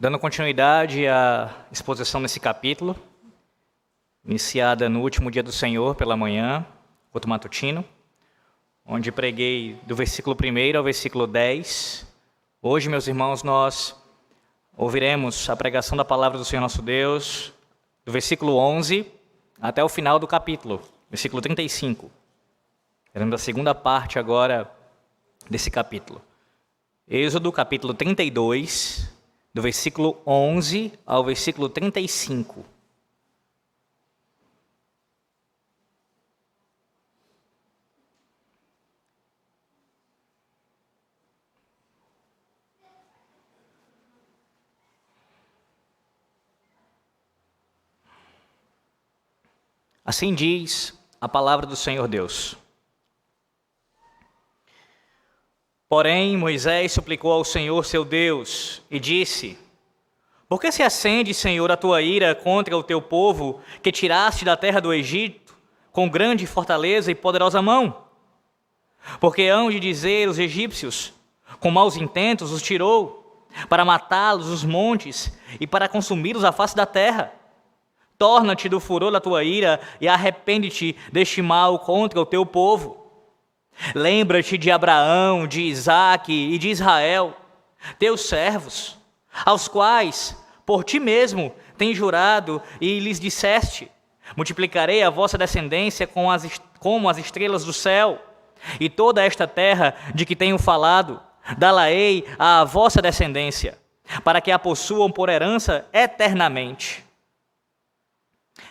Dando continuidade à exposição nesse capítulo, iniciada no último dia do Senhor pela manhã, culto matutino, onde preguei do versículo 1 ao versículo 10. Hoje, meus irmãos, nós ouviremos a pregação da palavra do Senhor nosso Deus, do versículo 11 até o final do capítulo, versículo 35. Veremos a segunda parte agora desse capítulo. Êxodo, capítulo 32, do versículo 11 ao versículo 35. Assim diz a palavra do Senhor Deus. Porém, Moisés suplicou ao Senhor seu Deus e disse: Por que se acende, Senhor, a tua ira contra o teu povo que tiraste da terra do Egito com grande fortaleza e poderosa mão? Porque hão de dizer os egípcios, com maus intentos os tirou, para matá-los os montes e para consumi-los a face da terra. Torna-te do furor da tua ira e arrepende-te deste mal contra o teu povo. Lembra-te de Abraão, de Isaque e de Israel, teus servos, aos quais, por ti mesmo, tens jurado e lhes disseste: multiplicarei a vossa descendência como as estrelas do céu, e toda esta terra de que tenho falado, dá-la-ei à vossa descendência, para que a possuam por herança eternamente.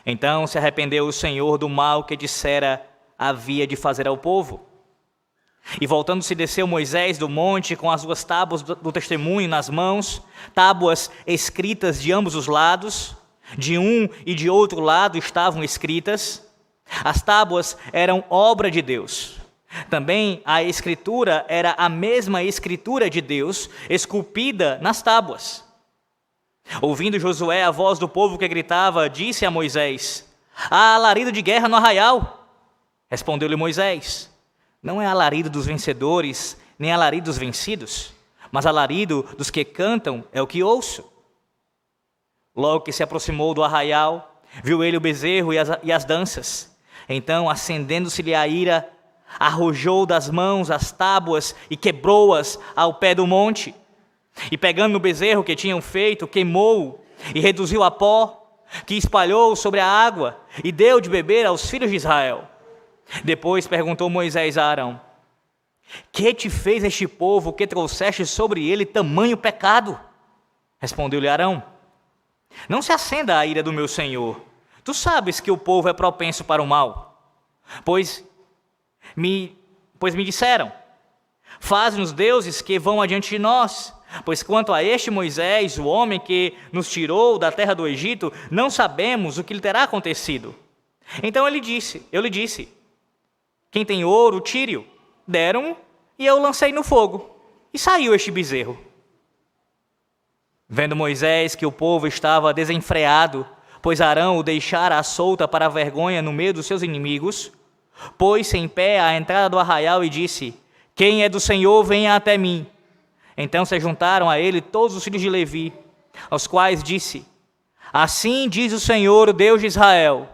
Então se arrependeu o Senhor do mal que dissera havia de fazer ao povo. E voltando-se desceu Moisés do monte com as duas tábuas do testemunho nas mãos, tábuas escritas de ambos os lados, de um e de outro lado estavam escritas. As tábuas eram obra de Deus. Também a escritura era a mesma escritura de Deus, esculpida nas tábuas. Ouvindo Josué a voz do povo que gritava, disse a Moisés: Há alarido de guerra no arraial. Respondeu-lhe Moisés: Não é alarido dos vencedores, nem alarido dos vencidos, mas alarido dos que cantam é o que ouço. Logo que se aproximou do arraial, viu ele o bezerro e as danças. Então, acendendo-se-lhe a ira, arrojou das mãos as tábuas e quebrou-as ao pé do monte. E pegando no bezerro que tinham feito, queimou-o e reduziu a pó, que espalhou sobre a água e deu de beber aos filhos de Israel. Depois perguntou Moisés a Arão: Que te fez este povo que trouxeste sobre ele tamanho pecado? Respondeu-lhe Arão: Não se acenda a ira do meu senhor. Tu sabes que o povo é propenso para o mal. Pois me disseram: Faze-nos deuses que vão adiante de nós. Pois quanto a este Moisés, o homem que nos tirou da terra do Egito, não sabemos o que lhe terá acontecido. Então eu lhe disse: Quem tem ouro, tire-o. Deram-o, e eu lancei no fogo, e saiu este bezerro. Vendo Moisés que o povo estava desenfreado, pois Arão o deixara à solta para a vergonha no meio dos seus inimigos, pôs-se em pé à entrada do arraial e disse: Quem é do Senhor, venha até mim. Então se juntaram a ele todos os filhos de Levi, aos quais disse: Assim diz o Senhor, o Deus de Israel: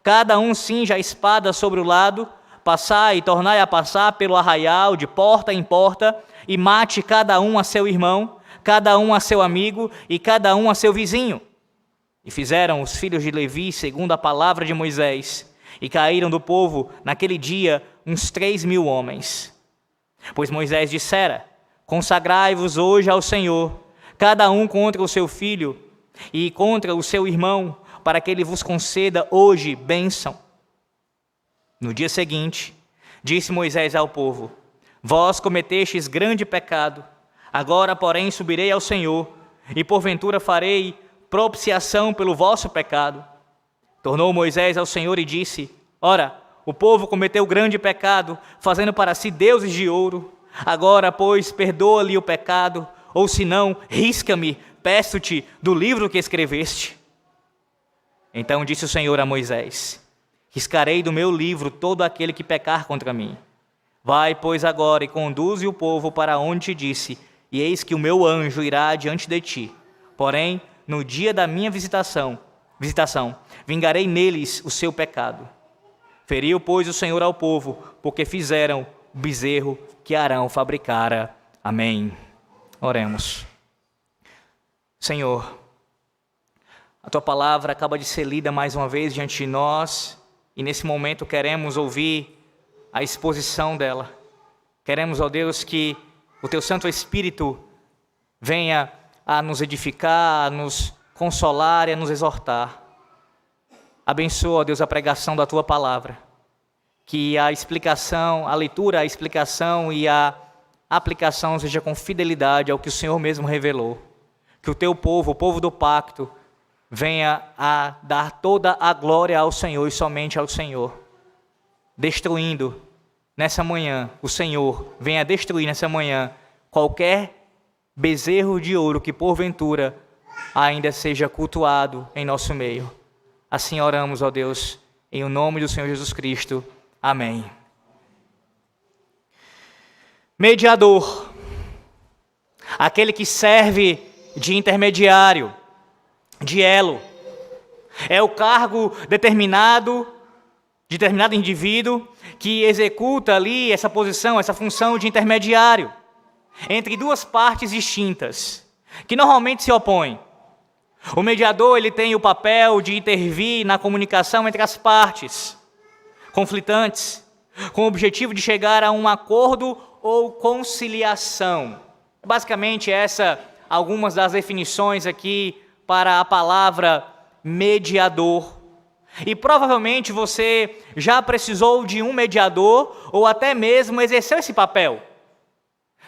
Cada um cinja a espada sobre o lado, passai e tornai a passar pelo arraial de porta em porta, e mate cada um a seu irmão, cada um a seu amigo e cada um a seu vizinho. E fizeram os filhos de Levi segundo a palavra de Moisés, e caíram do povo naquele dia uns 3.000 homens. Pois Moisés dissera: Consagrai-vos hoje ao Senhor, cada um contra o seu filho e contra o seu irmão, para que ele vos conceda hoje bênção. No dia seguinte, disse Moisés ao povo: Vós cometestes grande pecado, agora, porém, subirei ao Senhor, e porventura farei propiciação pelo vosso pecado. Tornou Moisés ao Senhor e disse: Ora, o povo cometeu grande pecado, fazendo para si deuses de ouro. Agora, pois, perdoa-lhe o pecado, ou se não, risca-me, peço-te, do livro que escreveste. Então disse o Senhor a Moisés: Riscarei do meu livro todo aquele que pecar contra mim. Vai, pois, agora e conduze o povo para onde te disse, e eis que o meu anjo irá diante de ti, Porém, no dia da minha visitação, vingarei neles o seu pecado. Feriu, pois, o Senhor ao povo, porque fizeram o bezerro que Arão fabricara. Amém. Oremos. Senhor, a Tua palavra acaba de ser lida mais uma vez diante de nós, e nesse momento queremos ouvir a exposição dela. Queremos, ó Deus, que o Teu Santo Espírito venha a nos edificar, a nos consolar e a nos exortar. Abençoa, ó Deus, a pregação da Tua palavra. Que a explicação, a leitura, a explicação e a aplicação seja com fidelidade ao que o Senhor mesmo revelou. Que o Teu povo, o povo do pacto, venha a dar toda a glória ao Senhor e somente ao Senhor. Destruindo nessa manhã, o Senhor venha destruir nessa manhã qualquer bezerro de ouro que porventura ainda seja cultuado em nosso meio. Assim oramos, ó Deus, em o nome do Senhor Jesus Cristo. Amém. Mediador, aquele que serve de intermediário, de elo, é o cargo determinado indivíduo que executa ali essa posição, essa função de intermediário entre duas partes distintas, que normalmente se opõem. O mediador, ele tem o papel de intervir na comunicação entre as partes conflitantes, com o objetivo de chegar a um acordo ou conciliação. Basicamente, algumas das definições aqui para a palavra mediador. E provavelmente você já precisou de um mediador ou até mesmo exerceu esse papel.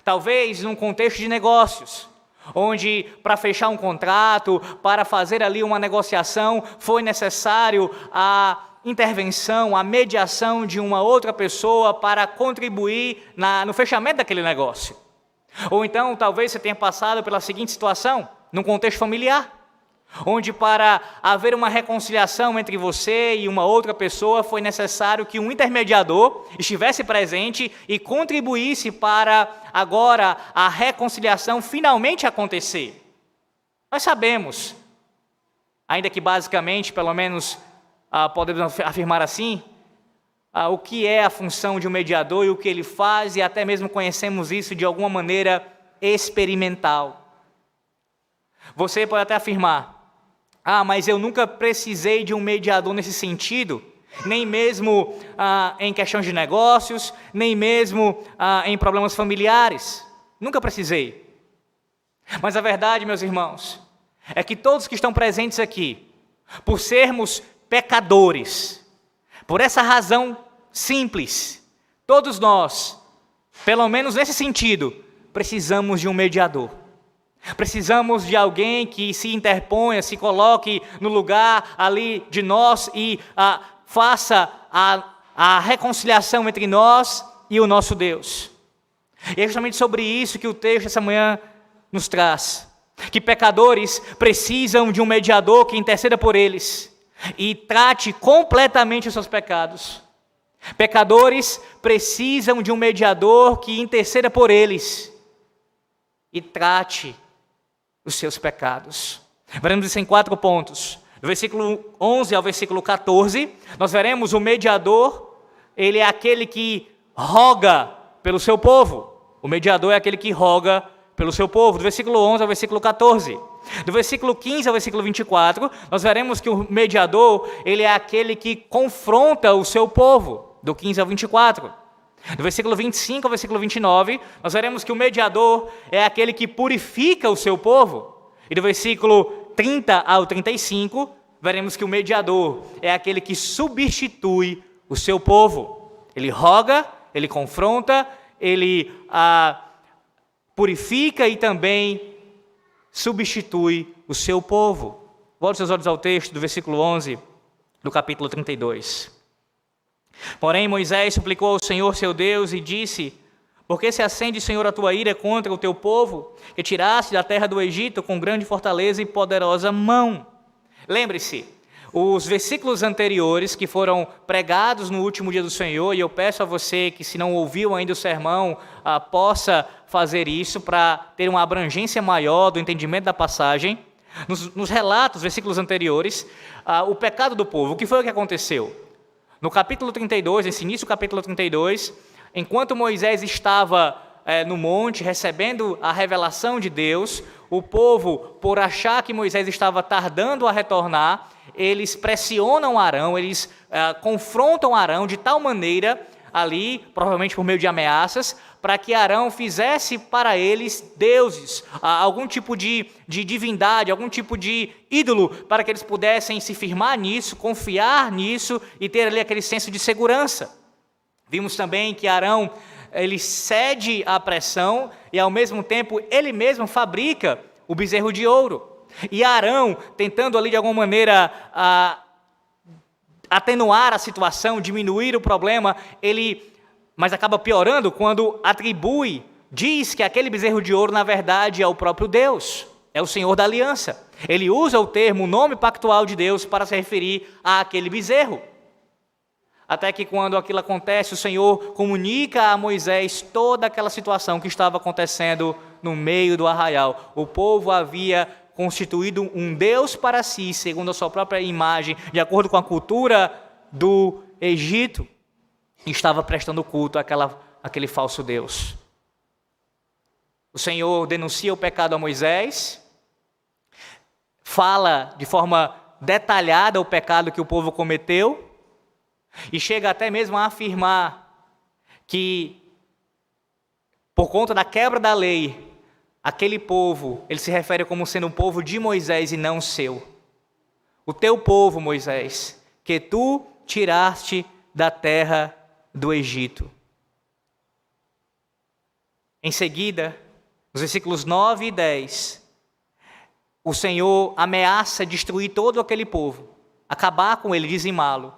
Talvez num contexto de negócios, onde para fechar um contrato, para fazer ali uma negociação, foi necessário a intervenção, a mediação de uma outra pessoa para contribuir no fechamento daquele negócio. Ou então, talvez você tenha passado pela seguinte situação, num contexto familiar, onde para haver uma reconciliação entre você e uma outra pessoa, foi necessário que um intermediador estivesse presente e contribuísse para agora a reconciliação finalmente acontecer. Nós sabemos, ainda que basicamente, pelo menos podemos afirmar assim, o que é a função de um mediador e o que ele faz, e até mesmo conhecemos isso de alguma maneira experimental. Você pode até afirmar, mas eu nunca precisei de um mediador nesse sentido, nem mesmo em questões de negócios, nem mesmo em problemas familiares. Nunca precisei. Mas a verdade, meus irmãos, é que todos que estão presentes aqui, por sermos pecadores, por essa razão simples, todos nós, pelo menos nesse sentido, precisamos de um mediador. Precisamos de alguém que se interponha, se coloque no lugar ali de nós e faça a reconciliação entre nós e o nosso Deus. E é justamente sobre isso que o texto essa manhã nos traz. Que pecadores precisam de um mediador que interceda por eles e trate completamente os seus pecados. Pecadores precisam de um mediador que interceda por eles e trate os seus pecados. Veremos isso em 4 pontos. Do versículo 11 ao versículo 14, nós veremos o mediador, ele é aquele que roga pelo seu povo. O mediador é aquele que roga pelo seu povo. Do versículo 11 ao versículo 14. Do versículo 15 ao versículo 24, nós veremos que o mediador, ele é aquele que confronta o seu povo. Do 15 ao 24. Do versículo 25 ao versículo 29, nós veremos que o mediador é aquele que purifica o seu povo. E do versículo 30 ao 35, veremos que o mediador é aquele que substitui o seu povo. Ele roga, ele confronta, ele purifica e também substitui o seu povo. Volte seus olhos ao texto do versículo 11 do capítulo 32. Porém, Moisés suplicou ao Senhor seu Deus e disse: por que se acende, Senhor, a tua ira contra o teu povo, que tiraste da terra do Egito com grande fortaleza e poderosa mão? Lembre-se, os versículos anteriores que foram pregados no último dia do Senhor, e eu peço a você que, se não ouviu ainda o sermão, possa fazer isso para ter uma abrangência maior do entendimento da passagem. nos relatos, versículos anteriores, o pecado do povo. O que foi o que aconteceu? No capítulo 32, nesse início do capítulo 32, enquanto Moisés estava no monte recebendo a revelação de Deus, o povo, por achar que Moisés estava tardando a retornar, eles pressionam Arão, eles confrontam Arão de tal maneira, ali, provavelmente por meio de ameaças, para que Arão fizesse para eles deuses, algum tipo de divindade, algum tipo de ídolo, para que eles pudessem se firmar nisso, confiar nisso e ter ali aquele senso de segurança. Vimos também que Arão, ele cede à pressão e ao mesmo tempo ele mesmo fabrica o bezerro de ouro. E Arão, tentando ali de alguma maneira atenuar a situação, diminuir o problema, mas acaba piorando quando diz que aquele bezerro de ouro na verdade é o próprio Deus, é o Senhor da aliança. Ele usa o nome pactual de Deus para se referir àquele bezerro. Até que quando aquilo acontece, o Senhor comunica a Moisés toda aquela situação que estava acontecendo no meio do arraial. O povo havia constituído um Deus para si, segundo a sua própria imagem, de acordo com a cultura do Egito, e estava prestando culto àquele falso Deus. O Senhor denuncia o pecado a Moisés, fala de forma detalhada o pecado que o povo cometeu, e chega até mesmo a afirmar que, por conta da quebra da lei, aquele povo, ele se refere como sendo um povo de Moisés e não seu. O teu povo, Moisés, que tu tiraste da terra do Egito. Em seguida, nos versículos 9 e 10, o Senhor ameaça destruir todo aquele povo, acabar com ele, dizimá-lo.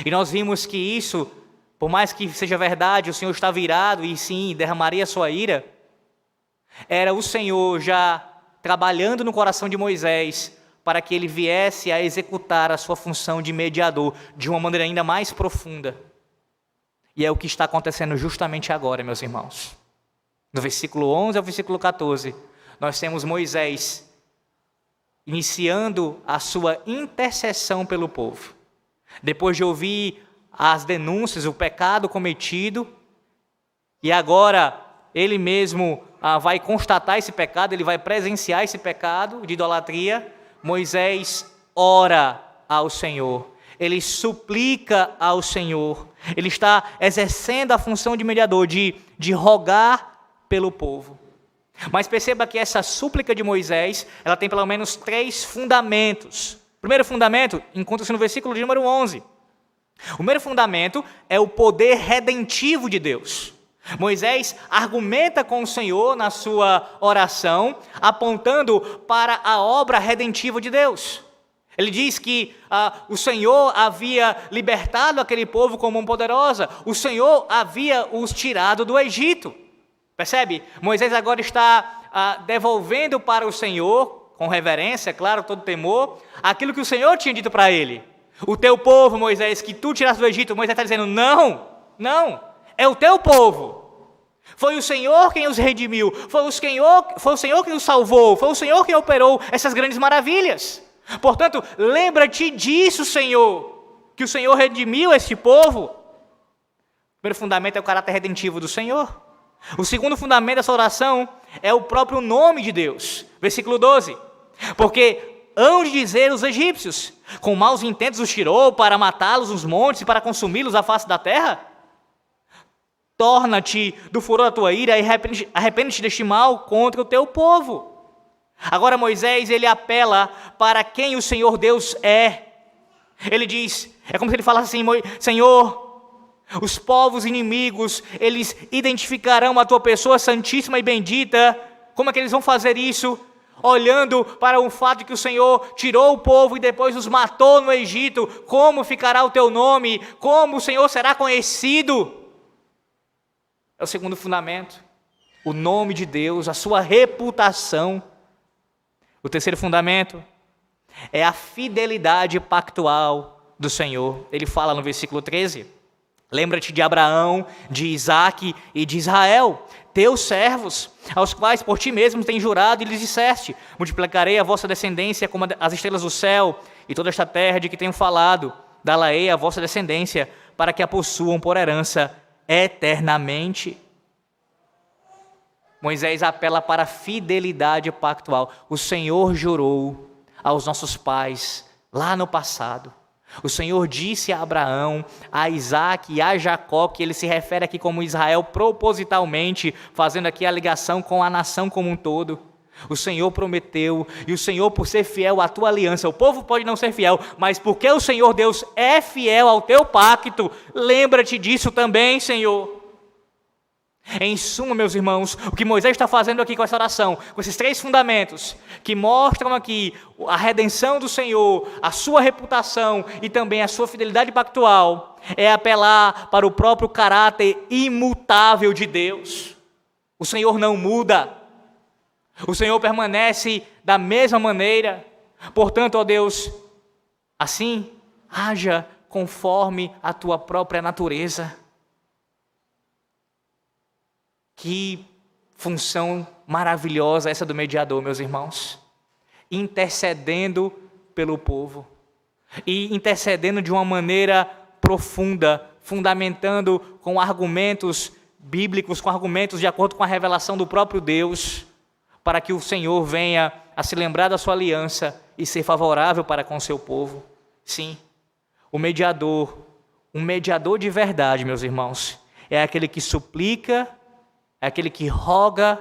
E nós vimos que isso, por mais que seja verdade, o Senhor está virado e sim, derramaria sua ira, era o Senhor já trabalhando no coração de Moisés para que ele viesse a executar a sua função de mediador de uma maneira ainda mais profunda. E é o que está acontecendo justamente agora, meus irmãos. No versículo 11 ao versículo 14, nós temos Moisés iniciando a sua intercessão pelo povo. Depois de ouvir as denúncias, o pecado cometido, e agora ele mesmo vai constatar esse pecado, ele vai presenciar esse pecado de idolatria. Moisés ora ao Senhor, ele suplica ao Senhor, ele está exercendo a função de mediador, de rogar pelo povo. Mas perceba que essa súplica de Moisés, ela tem pelo menos 3 fundamentos. O primeiro fundamento encontra-se no versículo de número 11. O primeiro fundamento é o poder redentivo de Deus. Moisés argumenta com o Senhor na sua oração, apontando para a obra redentiva de Deus. Ele diz que o Senhor havia libertado aquele povo com mão poderosa, o Senhor havia os tirado do Egito. Percebe? Moisés agora está devolvendo para o Senhor, com reverência, claro, todo temor, aquilo que o Senhor tinha dito para ele. O teu povo, Moisés, que tu tiraste do Egito, Moisés está dizendo, não, é o teu povo. Foi o Senhor quem os redimiu, foi o Senhor quem os salvou, foi o Senhor quem operou essas grandes maravilhas. Portanto, lembra-te disso, Senhor, que o Senhor redimiu este povo. O primeiro fundamento é o caráter redentivo do Senhor. O segundo fundamento dessa oração é o próprio nome de Deus. Versículo 12. Porque hão de dizer os egípcios, com maus intentos os tirou para matá-los nos montes e para consumi-los à face da terra? Torna-te do furor da tua ira e arrepende-te deste mal contra o teu povo. Agora Moisés, ele apela para quem o Senhor Deus é. Ele diz, é como se ele falasse assim, Senhor, os povos inimigos, eles identificarão a tua pessoa santíssima e bendita. Como é que eles vão fazer isso? Olhando para o fato de que o Senhor tirou o povo e depois os matou no Egito. Como ficará o teu nome? Como o Senhor será conhecido? É o segundo fundamento. O nome de Deus, a sua reputação. O terceiro fundamento é a fidelidade pactual do Senhor. Ele fala no versículo 13. Lembra-te de Abraão, de Isaque e de Israel, teus servos, aos quais por ti mesmo tens jurado e lhes disseste: multiplicarei a vossa descendência como as estrelas do céu, e toda esta terra de que tenho falado, dá-la-ei a vossa descendência, para que a possuam por herança eternamente. Moisés apela para a fidelidade pactual. O Senhor jurou aos nossos pais lá no passado. O Senhor disse a Abraão, a Isaque e a Jacó, que ele se refere aqui como Israel propositalmente, fazendo aqui a ligação com a nação como um todo. O Senhor prometeu, e o Senhor, por ser fiel à tua aliança, o povo pode não ser fiel, mas porque o Senhor Deus é fiel ao teu pacto, lembra-te disso também, Senhor. Em suma, meus irmãos, o que Moisés está fazendo aqui com essa oração, com esses 3 fundamentos, que mostram aqui a redenção do Senhor, a sua reputação e também a sua fidelidade pactual, é apelar para o próprio caráter imutável de Deus. O Senhor não muda, o Senhor permanece da mesma maneira. Portanto, ó Deus, assim, haja conforme a tua própria natureza. Que função maravilhosa essa do mediador, meus irmãos. Intercedendo pelo povo. E intercedendo de uma maneira profunda, fundamentando com argumentos bíblicos, com argumentos de acordo com a revelação do próprio Deus, para que o Senhor venha a se lembrar da sua aliança e ser favorável para com o seu povo. Sim, um mediador de verdade, meus irmãos, é aquele que suplica, é aquele que roga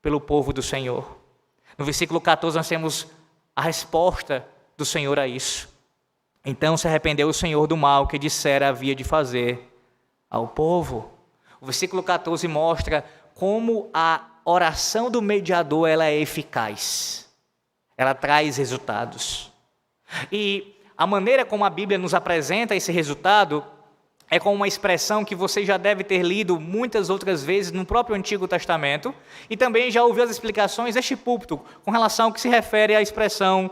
pelo povo do Senhor. No versículo 14 nós temos a resposta do Senhor a isso. Então se arrependeu o Senhor do mal que dissera havia de fazer ao povo. O versículo 14 mostra como a oração do mediador ela é eficaz. Ela traz resultados. E a maneira como a Bíblia nos apresenta esse resultado é com uma expressão que você já deve ter lido muitas outras vezes no próprio Antigo Testamento e também já ouviu as explicações deste púlpito com relação ao que se refere à expressão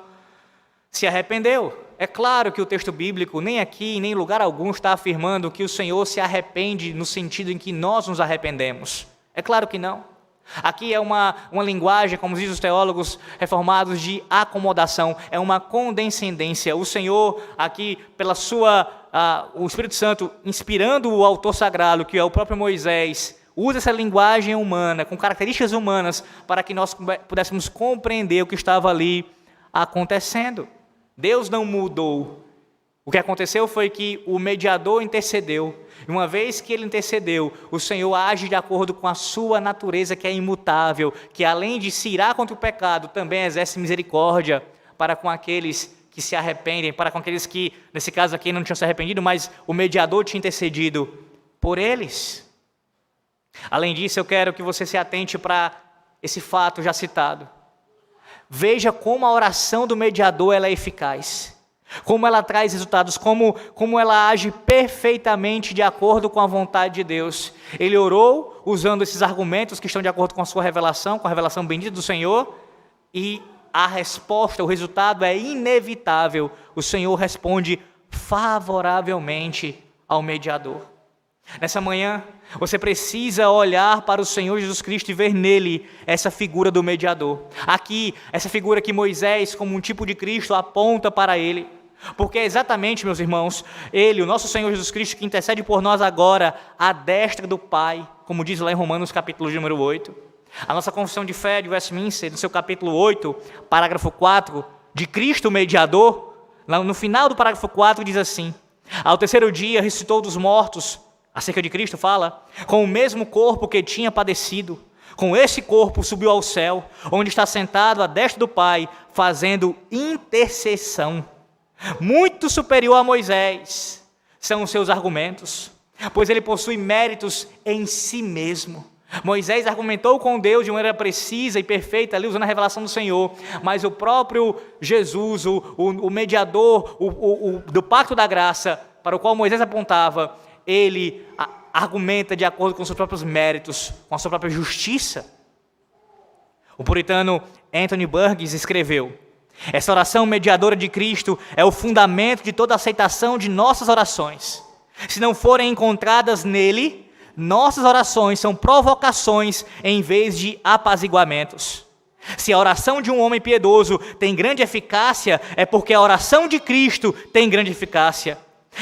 se arrependeu. É claro que o texto bíblico nem aqui, nem em lugar algum está afirmando que o Senhor se arrepende no sentido em que nós nos arrependemos. É claro que não. Aqui é uma linguagem, como dizem os teólogos reformados, de acomodação, é uma condescendência. O Senhor aqui, pela o Espírito Santo, inspirando o autor sagrado, que é o próprio Moisés, usa essa linguagem humana, com características humanas, para que nós pudéssemos compreender o que estava ali acontecendo. Deus não mudou. O que aconteceu foi que o mediador intercedeu. E uma vez que ele intercedeu, o Senhor age de acordo com a sua natureza, que é imutável, que além de se irar contra o pecado, também exerce misericórdia para com aqueles que se arrependem, para com aqueles que, nesse caso aqui, não tinham se arrependido, mas o mediador tinha intercedido por eles. Além disso, eu quero que você se atente para esse fato já citado. Veja como a oração do mediador ela é eficaz, como ela traz resultados, como ela age perfeitamente de acordo com a vontade de Deus. Ele orou usando esses argumentos que estão de acordo com a sua revelação, com a revelação bendita do Senhor, e a resposta, o resultado é inevitável. O Senhor responde favoravelmente ao mediador. Nessa manhã, você precisa olhar para o Senhor Jesus Cristo e ver nele essa figura do mediador. Aqui, essa figura que Moisés, como um tipo de Cristo, aponta para ele. Porque é exatamente, meus irmãos, ele, o nosso Senhor Jesus Cristo, que intercede por nós agora, à destra do Pai, como diz lá em Romanos capítulo de número 8. A nossa confissão de fé de Westminster, no seu capítulo 8, parágrafo 4, de Cristo mediador, lá no final do parágrafo 4 diz assim: ao terceiro dia ressuscitou dos mortos, acerca de Cristo fala, com o mesmo corpo que tinha padecido, com esse corpo subiu ao céu, onde está sentado à destra do Pai, fazendo intercessão. Muito superior a Moisés são os seus argumentos, pois ele possui méritos em si mesmo. Moisés argumentou com Deus de maneira precisa e perfeita, ali usando a revelação do Senhor, mas o próprio Jesus, o mediador do pacto da graça, para o qual Moisés apontava, ele argumenta de acordo com os seus próprios méritos, com a sua própria justiça. O puritano Anthony Burgess escreveu: essa oração mediadora de Cristo é o fundamento de toda a aceitação de nossas orações. Se não forem encontradas nele, nossas orações são provocações em vez de apaziguamentos. Se a oração de um homem piedoso tem grande eficácia, é porque a oração de Cristo tem grande eficácia.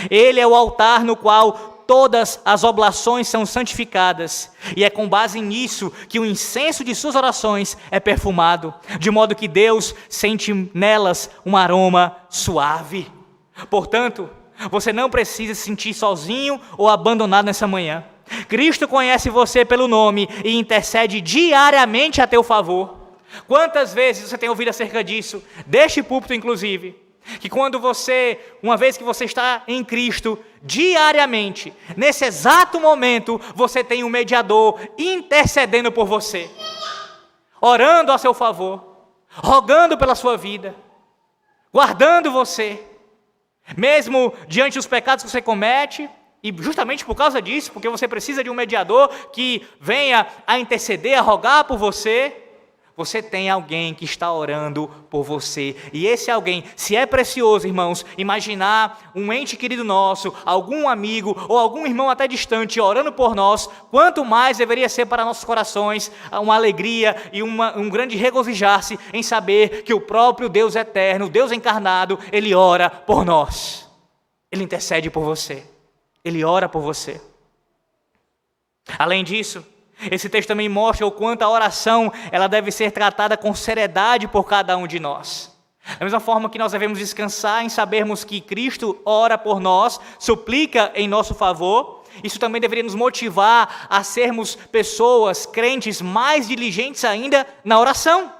Ele é o altar no qual todas as oblações são santificadas, e é com base nisso que o incenso de suas orações é perfumado, de modo que Deus sente nelas um aroma suave. Portanto, você não precisa se sentir sozinho ou abandonado nessa manhã. Cristo conhece você pelo nome e intercede diariamente a teu favor. Quantas vezes você tem ouvido acerca disso, deste púlpito inclusive, que quando você, uma vez que você está em Cristo, diariamente, nesse exato momento, você tem um mediador intercedendo por você, orando a seu favor, rogando pela sua vida, guardando você, mesmo diante dos pecados que você comete, e justamente por causa disso, porque você precisa de um mediador que venha a interceder, a rogar por você, você tem alguém que está orando por você. E esse alguém, se é precioso, irmãos, imaginar um ente querido nosso, algum amigo ou algum irmão até distante orando por nós, quanto mais deveria ser para nossos corações uma alegria e um grande regozijar-se em saber que o próprio Deus eterno, Deus encarnado, Ele ora por nós. Ele intercede por você. Ele ora por você. Além disso, esse texto também mostra o quanto a oração ela deve ser tratada com seriedade por cada um de nós. Da mesma forma que nós devemos descansar em sabermos que Cristo ora por nós, suplica em nosso favor, isso também deveria nos motivar a sermos pessoas, crentes, mais diligentes ainda na oração.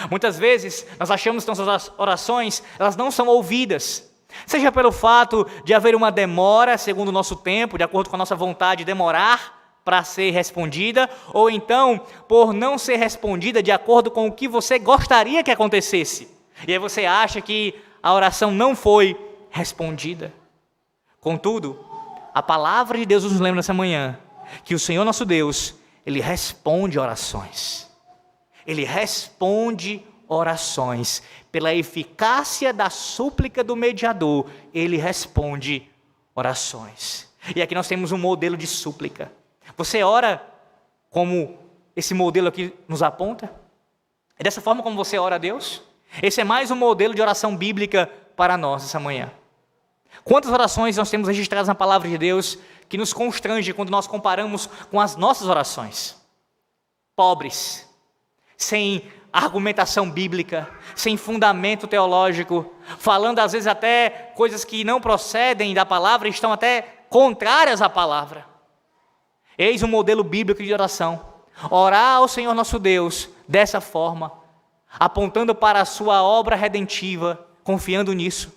Muitas vezes nós achamos que nossas orações elas não são ouvidas, seja pelo fato de haver uma demora segundo o nosso tempo, de acordo com a nossa vontade, demorar para ser respondida, ou então por não ser respondida de acordo com o que você gostaria que acontecesse. E aí você acha que a oração não foi respondida. Contudo, a palavra de Deus nos lembra nessa manhã que o Senhor nosso Deus, Ele responde orações. Ele responde orações. Pela eficácia da súplica do mediador, Ele responde orações. E aqui nós temos um modelo de súplica. Você ora como esse modelo aqui nos aponta? É dessa forma como você ora a Deus? Esse é mais um modelo de oração bíblica para nós essa manhã. Quantas orações nós temos registradas na palavra de Deus que nos constrange quando nós comparamos com as nossas orações? Pobres, sem argumentação bíblica, sem fundamento teológico, falando às vezes até coisas que não procedem da palavra e estão até contrárias à palavra. Eis um modelo bíblico de oração. Orar ao Senhor nosso Deus dessa forma, apontando para a sua obra redentiva, confiando nisso.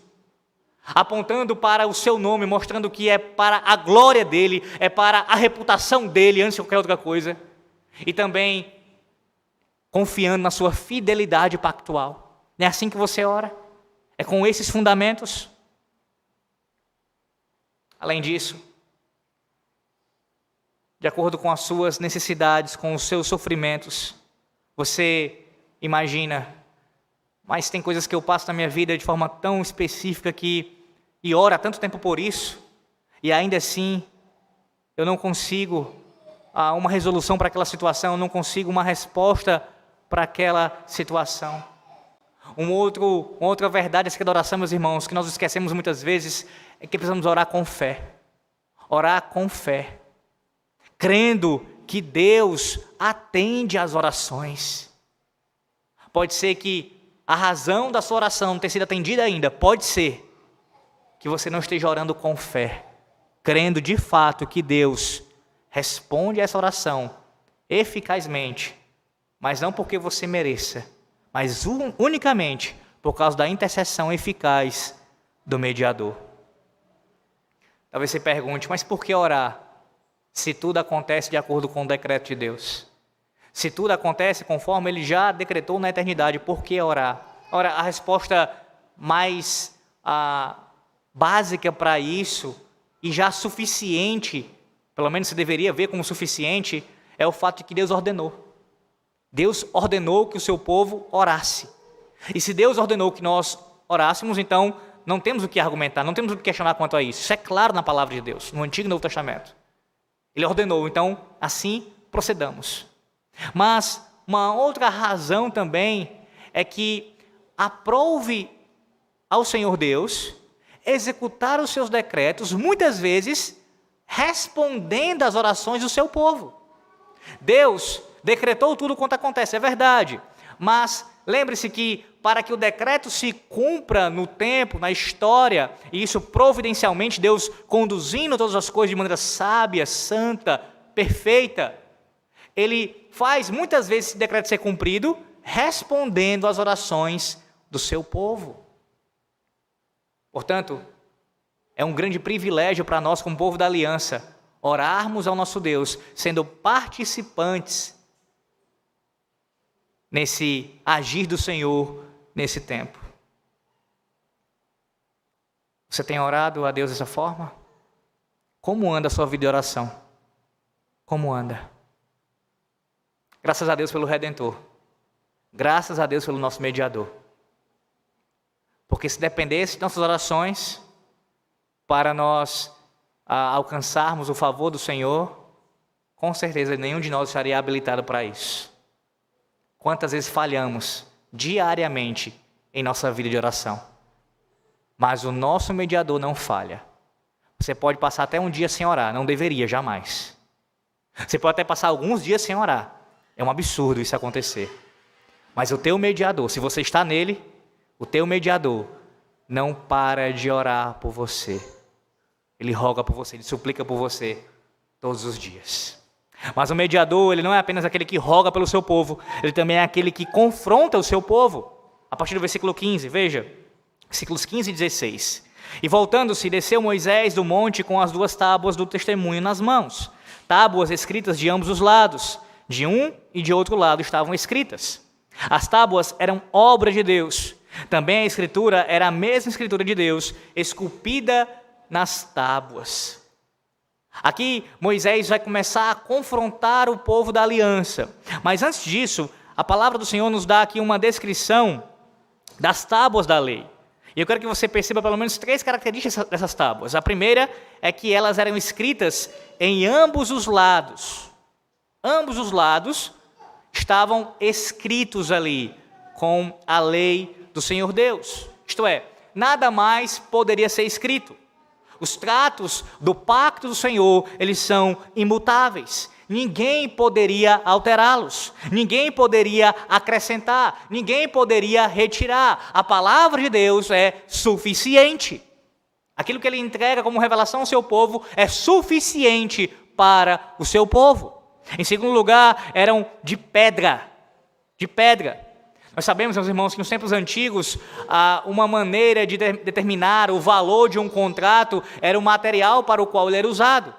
Apontando para o seu nome, mostrando que é para a glória dele, é para a reputação dele antes de qualquer outra coisa. E também confiando na sua fidelidade pactual. Não é assim que você ora? É com esses fundamentos? Além disso, de acordo com as suas necessidades, com os seus sofrimentos, você imagina, mas tem coisas que eu passo na minha vida de forma tão específica e oro há tanto tempo por isso, e ainda assim eu não consigo uma resolução para aquela situação, eu não consigo uma resposta para aquela situação. Uma outra verdade acerca da oração, meus irmãos, que nós esquecemos muitas vezes, é que precisamos orar com fé. Orar com fé. Crendo que Deus atende às orações. Pode ser que a razão da sua oração não ter sido atendida ainda, pode ser que você não esteja orando com fé, crendo de fato que Deus responde a essa oração eficazmente, mas não porque você mereça, mas unicamente por causa da intercessão eficaz do mediador. Talvez você pergunte, mas por que orar? Se tudo acontece de acordo com o decreto de Deus. Se tudo acontece conforme Ele já decretou na eternidade, por que orar? Ora, a resposta mais básica para isso, e já suficiente, pelo menos se deveria ver como suficiente, é o fato de que Deus ordenou. Deus ordenou que o seu povo orasse. E se Deus ordenou que nós orássemos, então não temos o que argumentar, não temos o que questionar quanto a isso. Isso é claro na palavra de Deus, no Antigo e Novo Testamento. Ele ordenou, então, assim procedamos. Mas uma outra razão também é que aprove ao Senhor Deus executar os seus decretos, muitas vezes respondendo às orações do seu povo. Deus decretou tudo quanto acontece, é verdade, mas lembre-se que para que o decreto se cumpra no tempo, na história, e isso providencialmente Deus conduzindo todas as coisas de maneira sábia, santa, perfeita, Ele faz muitas vezes esse decreto ser cumprido respondendo às orações do seu povo. Portanto, é um grande privilégio para nós como povo da aliança orarmos ao nosso Deus, sendo participantes nesse agir do Senhor nesse tempo. Você tem orado a Deus dessa forma? Como anda a sua vida de oração? Como anda? Graças a Deus pelo Redentor. Graças a Deus pelo nosso mediador. Porque se dependesse de nossas orações para nós alcançarmos o favor do Senhor, com certeza nenhum de nós estaria habilitado para isso. Quantas vezes falhamos diariamente em nossa vida de oração? Mas o nosso mediador não falha. Você pode passar até um dia sem orar, não deveria, jamais. Você pode até passar alguns dias sem orar. É um absurdo isso acontecer. Mas o teu mediador, se você está nele, o teu mediador não para de orar por você. Ele roga por você, ele suplica por você todos os dias. Mas o mediador, ele não é apenas aquele que roga pelo seu povo, ele também é aquele que confronta o seu povo. A partir do versículo 15, veja, versículos 15 e 16. E voltando-se, desceu Moisés do monte com as 2 tábuas do testemunho nas mãos, tábuas escritas de ambos os lados, de um e de outro lado estavam escritas. As tábuas eram obra de Deus. Também a escritura era a mesma escritura de Deus, esculpida nas tábuas. Aqui Moisés vai começar a confrontar o povo da aliança. Mas antes disso, a palavra do Senhor nos dá aqui uma descrição das tábuas da lei. E eu quero que você perceba pelo menos 3 características dessas tábuas. A primeira é que elas eram escritas em ambos os lados. Ambos os lados estavam escritos ali com a lei do Senhor Deus. Isto é, nada mais poderia ser escrito. Os tratos do pacto do Senhor, eles são imutáveis. Ninguém poderia alterá-los. Ninguém poderia acrescentar. Ninguém poderia retirar. A palavra de Deus é suficiente. Aquilo que ele entrega como revelação ao seu povo é suficiente para o seu povo. Em segundo lugar, eram de pedra. De pedra. Nós sabemos, meus irmãos, que nos tempos antigos, uma maneira de determinar o valor de um contrato era o material para o qual ele era usado.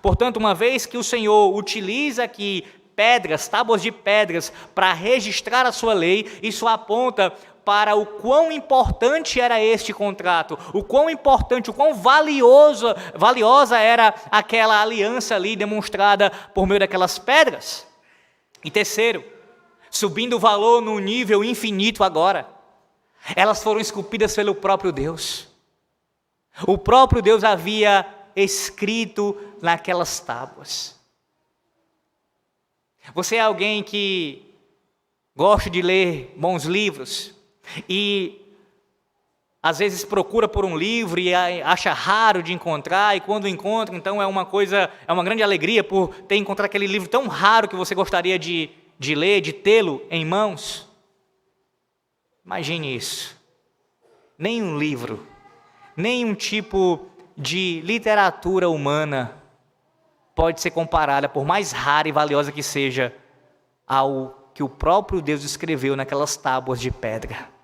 Portanto, uma vez que o Senhor utiliza aqui pedras, tábuas de pedras, para registrar a sua lei, isso aponta para o quão importante era este contrato, o quão importante, o quão valiosa era aquela aliança ali demonstrada por meio daquelas pedras. E terceiro, subindo o valor num nível infinito agora, elas foram esculpidas pelo próprio Deus. O próprio Deus havia escrito naquelas tábuas. Você é alguém que gosta de ler bons livros e às vezes procura por um livro e acha raro de encontrar, e quando encontra, então é uma grande alegria por ter encontrado aquele livro tão raro que você gostaria de ler, de tê-lo em mãos. Imagine isso. Nenhum livro, nenhum tipo de literatura humana pode ser comparada, por mais rara e valiosa que seja, ao que o próprio Deus escreveu naquelas tábuas de pedra.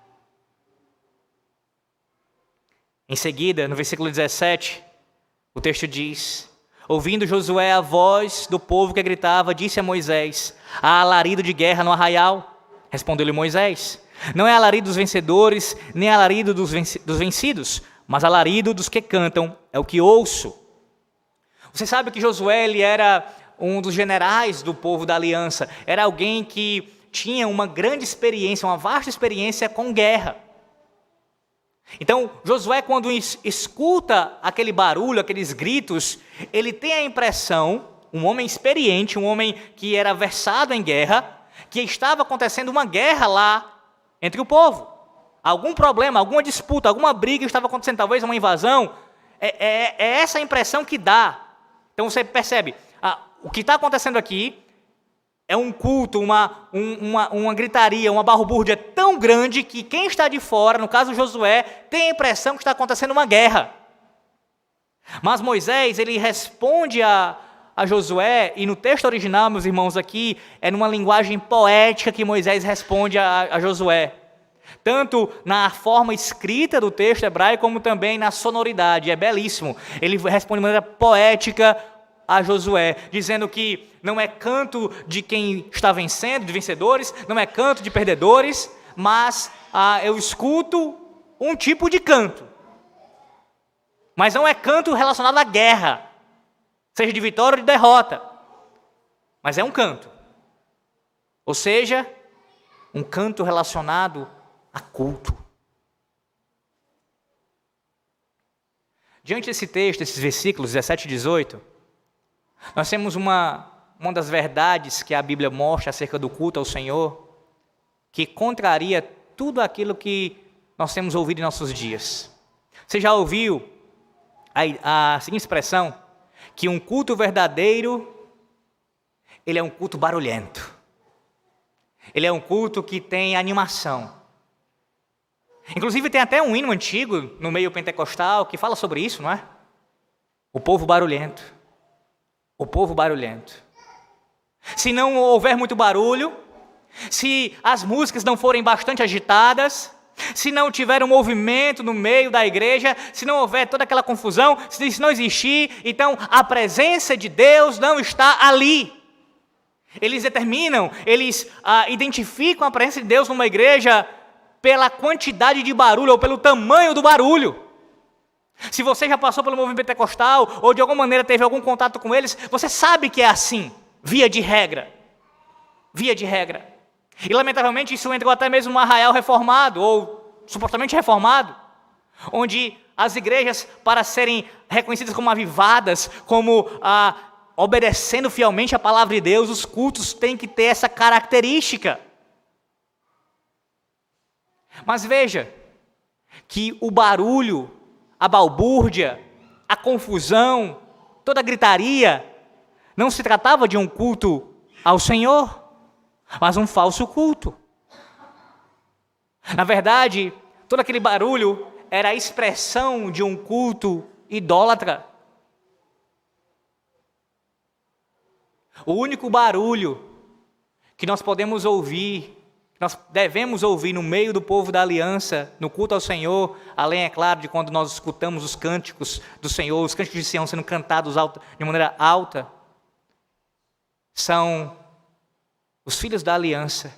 Em seguida, no versículo 17, o texto diz: ouvindo Josué a voz do povo que gritava, disse a Moisés: há alarido de guerra no arraial. Respondeu-lhe Moisés: não é alarido dos vencedores, nem alarido dos vencidos, mas alarido dos que cantam é o que ouço. Você sabe que Josué, ele era um dos generais do povo da aliança, era alguém que tinha uma grande experiência, uma vasta experiência com guerra. Então, Josué, quando escuta aquele barulho, aqueles gritos, ele tem a impressão, um homem experiente, um homem que era versado em guerra, que estava acontecendo uma guerra lá entre o povo. Algum problema, alguma disputa, alguma briga estava acontecendo, talvez uma invasão. É essa a impressão que dá. Então você percebe, o que está acontecendo aqui é um culto, uma gritaria, uma balbúrdia tão grande que quem está de fora, no caso Josué, tem a impressão que está acontecendo uma guerra. Mas Moisés, ele responde a Josué, e no texto original, meus irmãos, aqui, é numa linguagem poética que Moisés responde a Josué. Tanto na forma escrita do texto hebraico, como também na sonoridade, é belíssimo. Ele responde de maneira poética a Josué, dizendo que não é canto de quem está vencendo, de vencedores, não é canto de perdedores, mas eu escuto um tipo de canto. Mas não é canto relacionado à guerra, seja de vitória ou de derrota, mas é um canto. Ou seja, um canto relacionado a culto. Diante desse texto, desses versículos 17 e 18, nós temos uma das verdades que a Bíblia mostra acerca do culto ao Senhor, que contraria tudo aquilo que nós temos ouvido em nossos dias. Você já ouviu a seguinte expressão, que um culto verdadeiro, ele é um culto barulhento. Ele é um culto que tem animação. Inclusive tem até um hino antigo no meio pentecostal que fala sobre isso, não é? O povo barulhento. O povo barulhento. Se não houver muito barulho, se as músicas não forem bastante agitadas, se não tiver um movimento no meio da igreja, se não houver toda aquela confusão, se isso não existir, então a presença de Deus não está ali. Eles determinam, eles identificam a presença de Deus numa igreja pela quantidade de barulho ou pelo tamanho do barulho. Se você já passou pelo movimento pentecostal ou de alguma maneira teve algum contato com eles, você sabe que é assim, via de regra. Via de regra. E lamentavelmente isso entrou até mesmo no arraial reformado, ou supostamente reformado, onde as igrejas, para serem reconhecidas como avivadas, como obedecendo fielmente a palavra de Deus, os cultos têm que ter essa característica. Mas veja, que o barulho, a balbúrdia, a confusão, toda a gritaria, não se tratava de um culto ao Senhor, mas um falso culto. Na verdade, todo aquele barulho era a expressão de um culto idólatra. O único barulho que nós podemos ouvir, nós devemos ouvir no meio do povo da aliança, no culto ao Senhor, além, é claro, de quando nós escutamos os cânticos do Senhor, os cânticos de Sião sendo cantados de maneira alta, são os filhos da aliança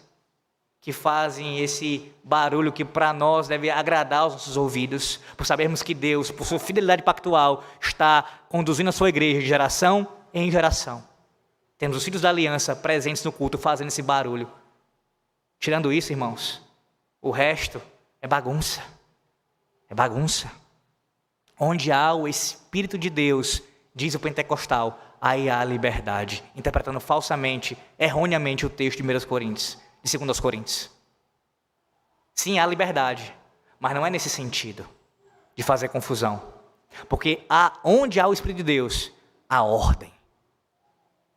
que fazem esse barulho que para nós deve agradar aos nossos ouvidos, por sabermos que Deus, por sua fidelidade pactual, está conduzindo a sua igreja de geração em geração. Temos os filhos da aliança presentes no culto, fazendo esse barulho. Tirando isso, irmãos, o resto é bagunça. É bagunça. Onde há o Espírito de Deus, diz o pentecostal, aí há liberdade. Interpretando falsamente, erroneamente o texto de 1 Coríntios, de 2 Coríntios. Sim, há liberdade, mas não é nesse sentido de fazer confusão. Porque onde há o Espírito de Deus, há ordem.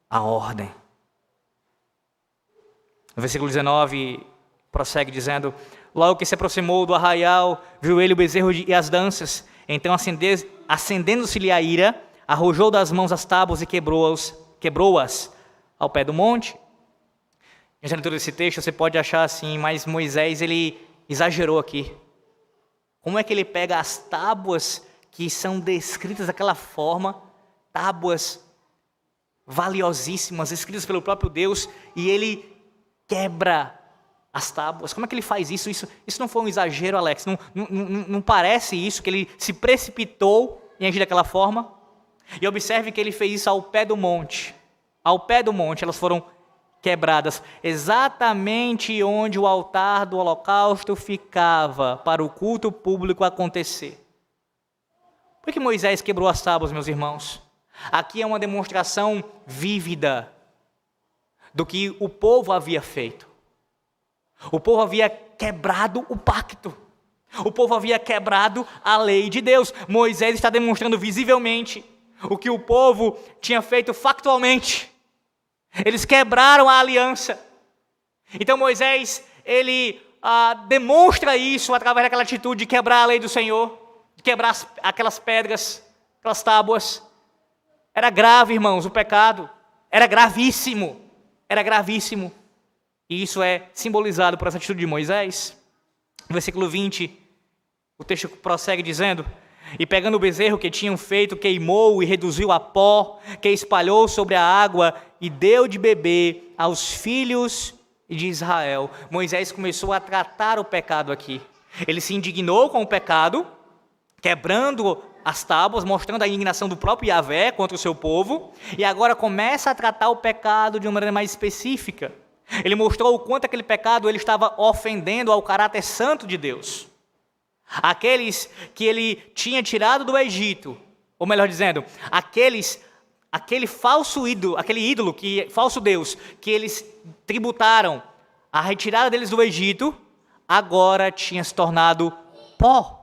A ordem. No versículo 19, prossegue dizendo: logo que se aproximou do arraial, viu ele o bezerro e as danças. Então, acendendo-se-lhe a ira, arrojou das mãos as tábuas e quebrou-as ao pé do monte. Na leitura desse texto, você pode achar assim, mas Moisés, ele exagerou aqui. Como é que ele pega as tábuas que são descritas daquela forma, tábuas valiosíssimas, escritas pelo próprio Deus, e ele quebra as tábuas? Como é que ele faz isso? Isso não foi um exagero, Alex? Não parece isso, que ele se precipitou em agir daquela forma? E observe que ele fez isso ao pé do monte. Ao pé do monte, elas foram quebradas, exatamente onde o altar do holocausto ficava para o culto público acontecer. Por que Moisés quebrou as tábuas, meus irmãos? Aqui é uma demonstração vívida do que o povo havia feito. O povo havia quebrado o pacto. O povo havia quebrado a lei de Deus. Moisés está demonstrando visivelmente o que o povo tinha feito factualmente. Eles quebraram a aliança. Então Moisés, ele demonstra isso através daquela atitude de quebrar a lei do Senhor, de quebrar aquelas pedras, aquelas tábuas. Era grave, irmãos, o pecado. Era gravíssimo. Era gravíssimo. E isso é simbolizado por essa atitude de Moisés. No versículo 20, o texto prossegue dizendo: e pegando o bezerro que tinham feito, queimou e reduziu a pó, que espalhou sobre a água e deu de beber aos filhos de Israel. Moisés começou a tratar o pecado aqui. Ele se indignou com o pecado, quebrando as tábuas, mostrando a indignação do próprio Yahvé contra o seu povo, e agora começa a tratar o pecado de uma maneira mais específica. Ele mostrou o quanto aquele pecado ele estava ofendendo ao caráter santo de Deus. Aqueles que ele tinha tirado do Egito, ou melhor dizendo, aquele falso ídolo, falso Deus, que eles tributaram, a retirada deles do Egito, agora tinha se tornado pó.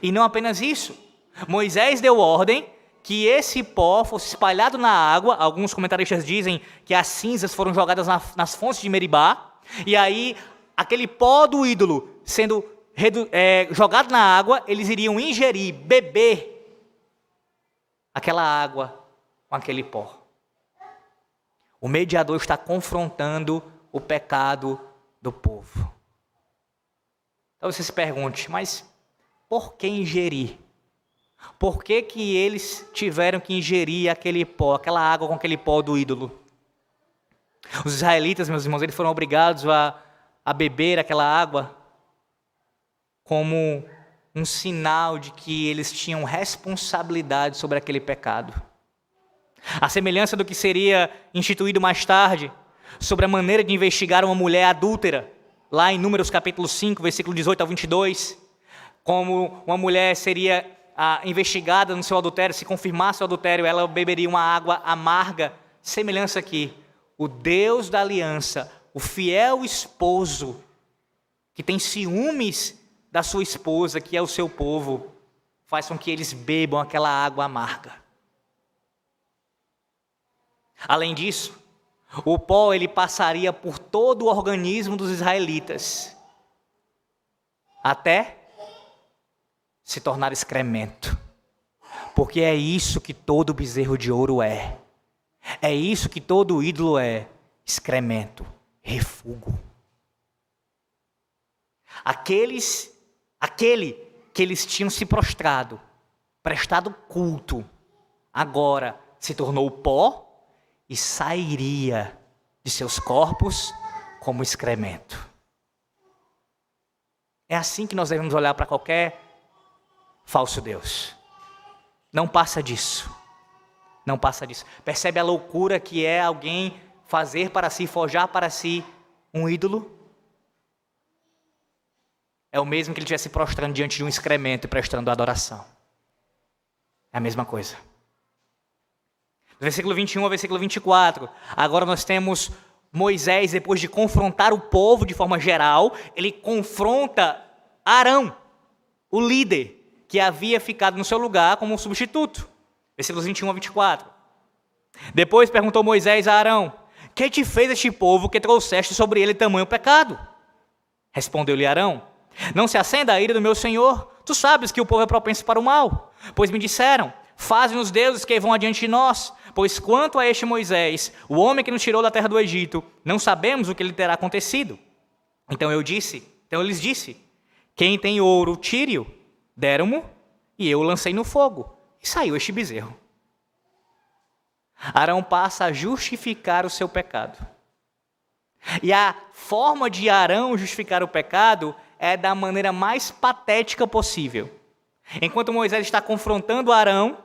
E não apenas isso, Moisés deu ordem que esse pó fosse espalhado na água. Alguns comentaristas dizem que as cinzas foram jogadas nas fontes de Meribá, e aí aquele pó do ídolo sendo jogado na água, eles iriam ingerir, beber aquela água com aquele pó. O mediador está confrontando o pecado do povo. Então você se pergunte, mas por que ingerir? Por que que eles tiveram que ingerir aquele pó, aquela água com aquele pó do ídolo? Os israelitas, meus irmãos, eles foram obrigados a beber aquela água como um sinal de que eles tinham responsabilidade sobre aquele pecado. A semelhança do que seria instituído mais tarde sobre a maneira de investigar uma mulher adúltera, lá em Números capítulo 5, versículo 18 ao 22, como uma mulher seria investigada no seu adultério, se confirmasse o adultério, ela beberia uma água amarga. Semelhança aqui, o Deus da aliança, o fiel esposo, que tem ciúmes da sua esposa, que é o seu povo, faz com que eles bebam aquela água amarga. Além disso, o pó ele passaria por todo o organismo dos israelitas, até se tornar excremento. Porque é isso que todo bezerro de ouro é. É isso que todo ídolo é: excremento, refúgio. Aquele que eles tinham se prostrado, prestado culto, agora se tornou pó e sairia de seus corpos como excremento. É assim que nós devemos olhar para qualquer falso Deus. Não passa disso. Não passa disso. Percebe a loucura que é alguém fazer para si, forjar para si um ídolo? É o mesmo que ele estivesse prostrando diante de um excremento e prestando adoração. É a mesma coisa. Do versículo 21 ao versículo 24, agora nós temos Moisés, depois de confrontar o povo de forma geral, ele confronta Arão, o líder, que havia ficado no seu lugar como um substituto. Versículos 21 a 24. Depois perguntou Moisés a Arão: que te fez este povo que trouxeste sobre ele tamanho pecado? Respondeu-lhe Arão: não se acenda a ira do meu senhor, tu sabes que o povo é propenso para o mal. Pois me disseram: faze-nos deuses que vão adiante de nós, pois quanto a este Moisés, o homem que nos tirou da terra do Egito, não sabemos o que lhe terá acontecido. Então eu lhes disse: quem tem ouro, tire-o. Deram-mo, e eu o lancei no fogo, e saiu este bezerro. Arão passa a justificar o seu pecado. E a forma de Arão justificar o pecado é da maneira mais patética possível. Enquanto Moisés está confrontando Arão,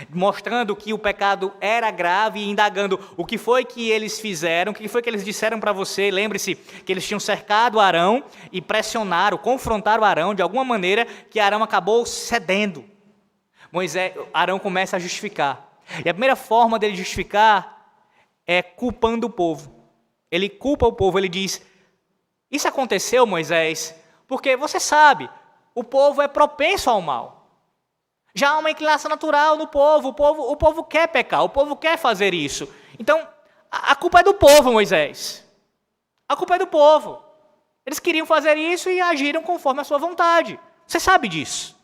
mostrando que o pecado era grave e indagando o que foi que eles fizeram, o que foi que eles disseram para você. Lembre-se que eles tinham cercado Arão e pressionaram, confrontaram Arão de alguma maneira que Arão acabou cedendo. Arão começa a justificar. E a primeira forma dele justificar é culpando o povo. Ele culpa o povo, ele diz: isso aconteceu, Moisés, porque você sabe, o povo é propenso ao mal. Já há uma inclinação natural no povo, o povo quer pecar, o povo quer fazer isso. Então, a culpa é do povo, Moisés. A culpa é do povo. Eles queriam fazer isso e agiram conforme a sua vontade. Você sabe disso.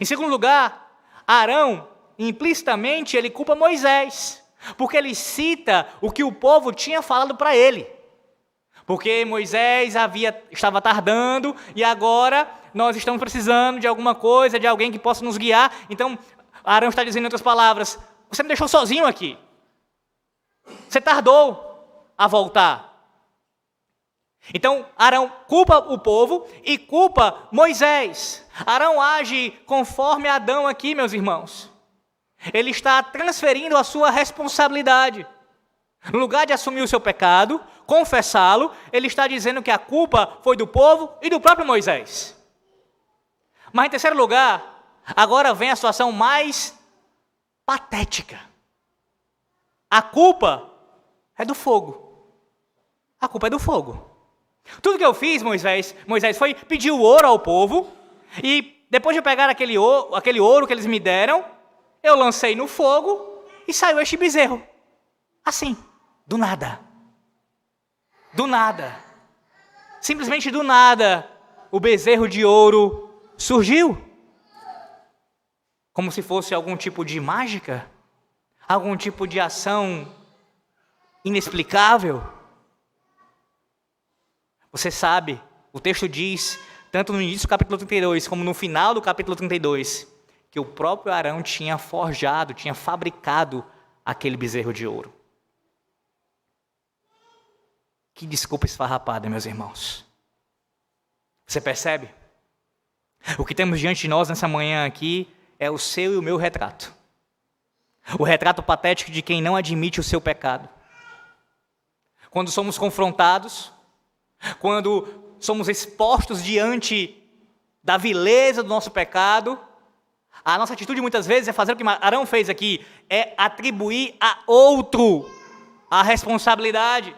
Em segundo lugar, Arão, implicitamente, ele culpa Moisés, porque ele cita o que o povo tinha falado para ele. Porque Moisés estava tardando e agora nós estamos precisando de alguma coisa, de alguém que possa nos guiar. Então, Arão está dizendo em outras palavras: você me deixou sozinho aqui. Você tardou a voltar. Então, Arão culpa o povo e culpa Moisés. Arão age conforme Adão aqui, meus irmãos. Ele está transferindo a sua responsabilidade. No lugar de assumir o seu pecado, confessá-lo, ele está dizendo que a culpa foi do povo e do próprio Moisés. Mas em terceiro lugar, agora vem a situação mais patética. A culpa é do fogo. A culpa é do fogo. Tudo que eu fiz, Moisés, foi pedir o ouro ao povo, e depois de pegar aquele ouro que eles me deram, eu lancei no fogo e saiu este bezerro. Assim, do nada. Do nada. Simplesmente do nada, o bezerro de ouro surgiu. Como se fosse algum tipo de mágica, algum tipo de ação inexplicável. Você sabe, o texto diz, tanto no início do capítulo 32, como no final do capítulo 32, que o próprio Arão tinha forjado, tinha fabricado aquele bezerro de ouro. Que desculpa esfarrapada, meus irmãos. Você percebe? O que temos diante de nós nessa manhã aqui é o seu e o meu retrato. O retrato patético de quem não admite o seu pecado. Quando somos confrontados, quando somos expostos diante da vileza do nosso pecado, a nossa atitude muitas vezes é fazer o que Arão fez aqui, é atribuir a outro a responsabilidade.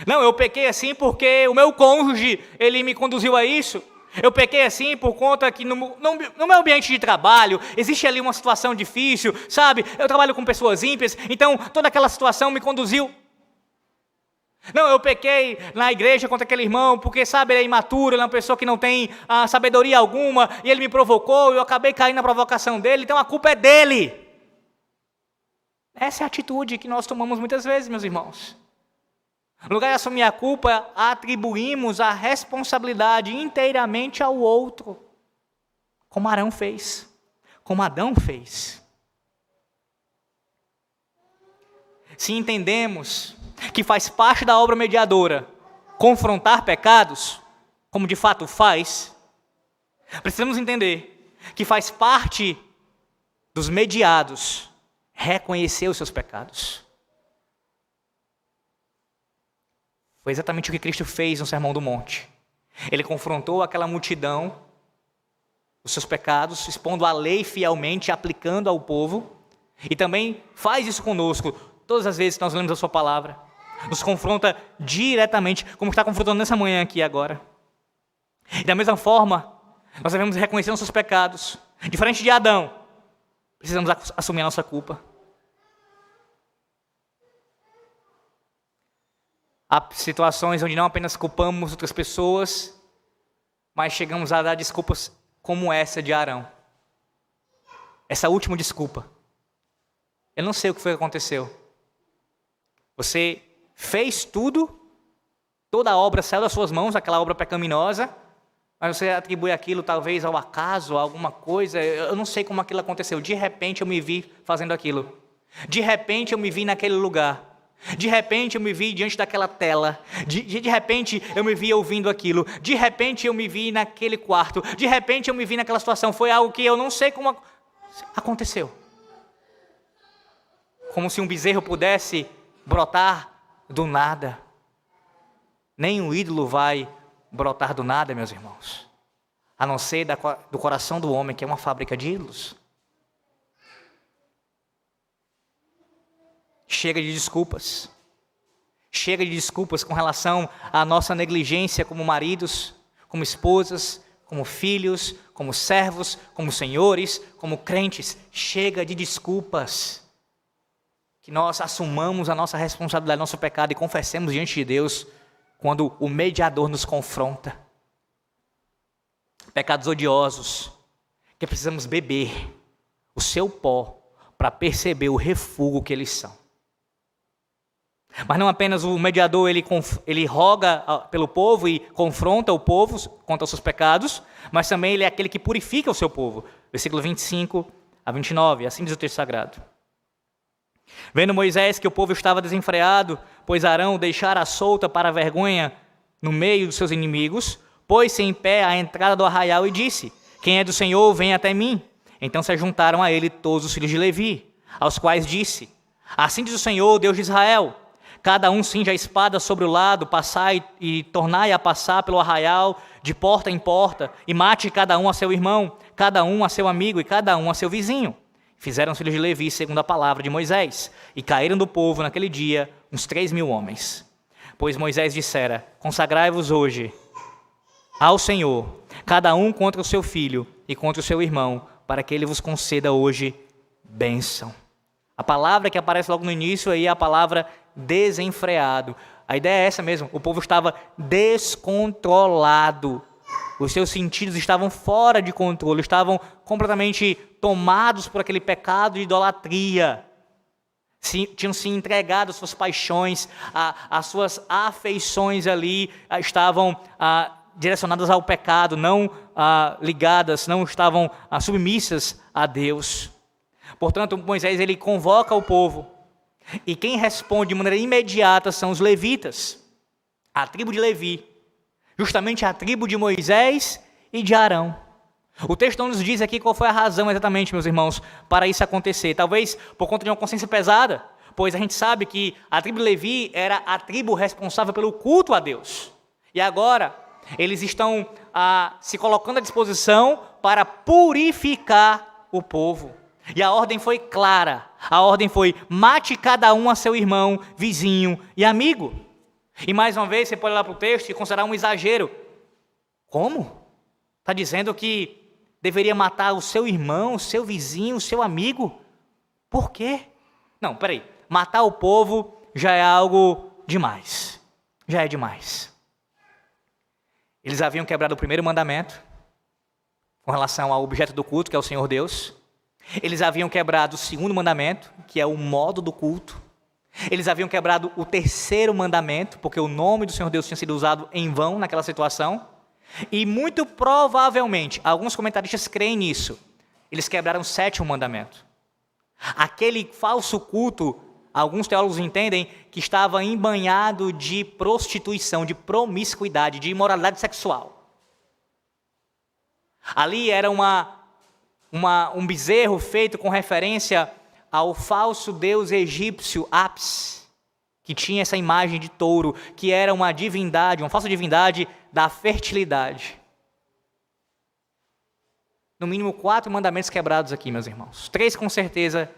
Não, eu pequei assim porque o meu cônjuge, ele me conduziu a isso. Eu pequei assim por conta que no meu ambiente de trabalho existe ali uma situação difícil, sabe? Eu trabalho com pessoas ímpias, então toda aquela situação me conduziu. Não, eu pequei na igreja contra aquele irmão porque, sabe, ele é imaturo, ele é uma pessoa que não tem sabedoria alguma, e ele me provocou e eu acabei caindo na provocação dele, então a culpa é dele. Essa é a atitude que nós tomamos muitas vezes, meus irmãos. No lugar de assumir a culpa, atribuímos a responsabilidade inteiramente ao outro, como Arão fez, como Adão fez. Se entendemos que faz parte da obra mediadora confrontar pecados, como de fato faz, precisamos entender que faz parte dos mediados reconhecer os seus pecados. Foi exatamente o que Cristo fez no Sermão do Monte. Ele confrontou aquela multidão, os seus pecados, expondo a lei fielmente, aplicando ao povo, e também faz isso conosco, todas as vezes que nós lemos a sua palavra. Nos confronta diretamente, como está confrontando nessa manhã aqui agora. E da mesma forma, nós devemos reconhecer nossos pecados. Diferente de Adão, precisamos assumir a nossa culpa. Há situações onde não apenas culpamos outras pessoas, mas chegamos a dar desculpas como essa de Arão. Essa última desculpa. Eu não sei o que foi que aconteceu. Você fez tudo, toda a obra saiu das suas mãos, aquela obra pecaminosa, mas você atribui aquilo talvez ao acaso, a alguma coisa, eu não sei como aquilo aconteceu. De repente eu me vi fazendo aquilo. De repente eu me vi naquele lugar. De repente eu me vi diante daquela tela, de repente eu me vi ouvindo aquilo, de repente eu me vi naquele quarto, de repente eu me vi naquela situação. Foi algo que eu não sei como Aconteceu. Como se um bezerro pudesse brotar do nada. Nem um ídolo vai brotar do nada, meus irmãos. A não ser do coração do homem, que é uma fábrica de ídolos. Chega de desculpas. Chega de desculpas com relação à nossa negligência como maridos, como esposas, como filhos, como servos, como senhores, como crentes. Chega de desculpas. Que nós assumamos a nossa responsabilidade, nosso pecado e confessemos diante de Deus quando o mediador nos confronta. Pecados odiosos, que precisamos beber o seu pó para perceber o refúgio que eles são. Mas não apenas o mediador, ele roga pelo povo e confronta o povo contra os seus pecados, mas também ele é aquele que purifica o seu povo. Versículo 25 a 29, assim diz o texto sagrado. Vendo Moisés que o povo estava desenfreado, pois Arão deixara solta para a vergonha no meio dos seus inimigos, pôs-se em pé à entrada do arraial e disse: quem é do Senhor, vem até mim. Então se juntaram a ele todos os filhos de Levi, aos quais disse: assim diz o Senhor, Deus de Israel, cada um cinja a espada sobre o lado, passai e tornai a passar pelo arraial de porta em porta, e mate cada um a seu irmão, cada um a seu amigo e cada um a seu vizinho. Fizeram os filhos de Levi segundo a palavra de Moisés, e caíram do povo naquele dia uns 3.000 homens. Pois Moisés dissera: consagrai-vos hoje ao Senhor, cada um contra o seu filho e contra o seu irmão, para que ele vos conceda hoje bênção. A palavra que aparece logo no início aí é a palavra desenfreado. A ideia é essa mesmo, o povo estava descontrolado. Os seus sentidos estavam fora de controle, estavam completamente tomados por aquele pecado de idolatria. Tinham se entregado às suas paixões, às suas afeições ali, estavam direcionadas ao pecado, não ligadas, não estavam submissas a Deus. Portanto, Moisés ele convoca o povo, e quem responde de maneira imediata são os levitas, a tribo de Levi. Justamente a tribo de Moisés e de Arão. O texto não nos diz aqui qual foi a razão exatamente, meus irmãos, para isso acontecer. Talvez por conta de uma consciência pesada, pois a gente sabe que a tribo de Levi era a tribo responsável pelo culto a Deus. E agora, eles estão se colocando à disposição para purificar o povo. E a ordem foi clara. A ordem foi: mate cada um a seu irmão, vizinho e amigo. E mais uma vez, você pode olhar para o texto e considerar um exagero. Como? Está dizendo que deveria matar o seu irmão, o seu vizinho, o seu amigo? Por quê? Não, peraí. Matar o povo já é algo demais. Já é demais. Eles haviam quebrado o primeiro mandamento, com relação ao objeto do culto, que é o Senhor Deus. Eles haviam quebrado o segundo mandamento, que é o modo do culto. Eles haviam quebrado o terceiro mandamento, porque o nome do Senhor Deus tinha sido usado em vão naquela situação. E muito provavelmente, alguns comentaristas creem nisso, eles quebraram o sétimo mandamento. Aquele falso culto, alguns teólogos entendem que estava embanhado de prostituição, de promiscuidade, de imoralidade sexual. Ali era um bezerro feito com referência ao falso deus egípcio Apis, que tinha essa imagem de touro, que era uma divindade, uma falsa divindade da fertilidade. No mínimo 4 mandamentos quebrados aqui, meus irmãos. 3 com certeza,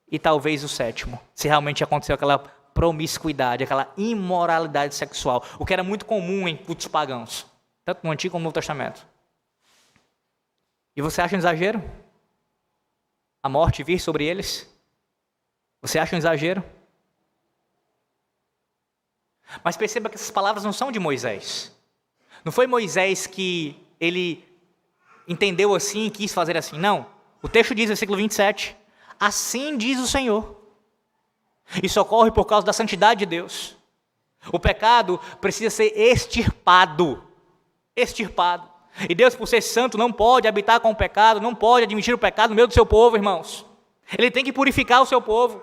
e talvez o 7º, se realmente aconteceu aquela promiscuidade, aquela imoralidade sexual, o que era muito comum em cultos pagãos, tanto no Antigo como no Novo Testamento. E você acha um exagero? A morte vir sobre eles? Você acha um exagero? Mas perceba que essas palavras não são de Moisés. Não foi Moisés que ele entendeu assim e quis fazer assim, não. O texto diz, versículo 27, assim diz o Senhor. Isso ocorre por causa da santidade de Deus. O pecado precisa ser extirpado. Extirpado. E Deus, por ser santo, não pode habitar com o pecado, não pode admitir o pecado no meio do seu povo, irmãos. Ele tem que purificar o seu povo.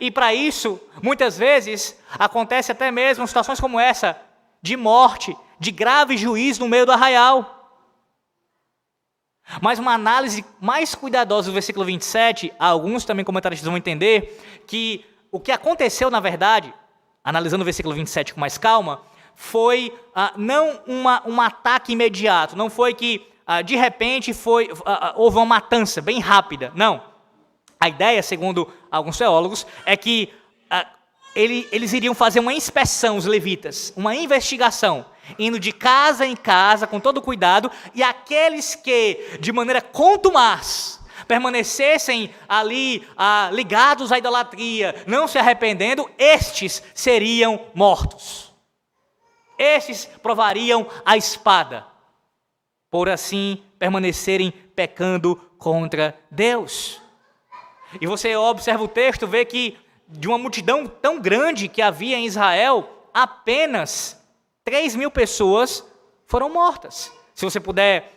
E para isso, muitas vezes, acontece até mesmo situações como essa, de morte, de grave juízo no meio do arraial. Mas uma análise mais cuidadosa do versículo 27, alguns também comentaristas vão entender que o que aconteceu, na verdade, analisando o versículo 27 com mais calma, foi não um ataque imediato, não foi que de repente houve uma matança bem rápida, não. A ideia, segundo alguns teólogos, é que eles iriam fazer uma inspeção, os levitas, uma investigação, indo de casa em casa, com todo cuidado, e aqueles que, de maneira contumaz, permanecessem ali ligados à idolatria, não se arrependendo, estes seriam mortos. Estes provariam a espada, por assim permanecerem pecando contra Deus. E você observa o texto, vê que de uma multidão tão grande que havia em Israel, apenas 3.000 pessoas foram mortas. Se você puder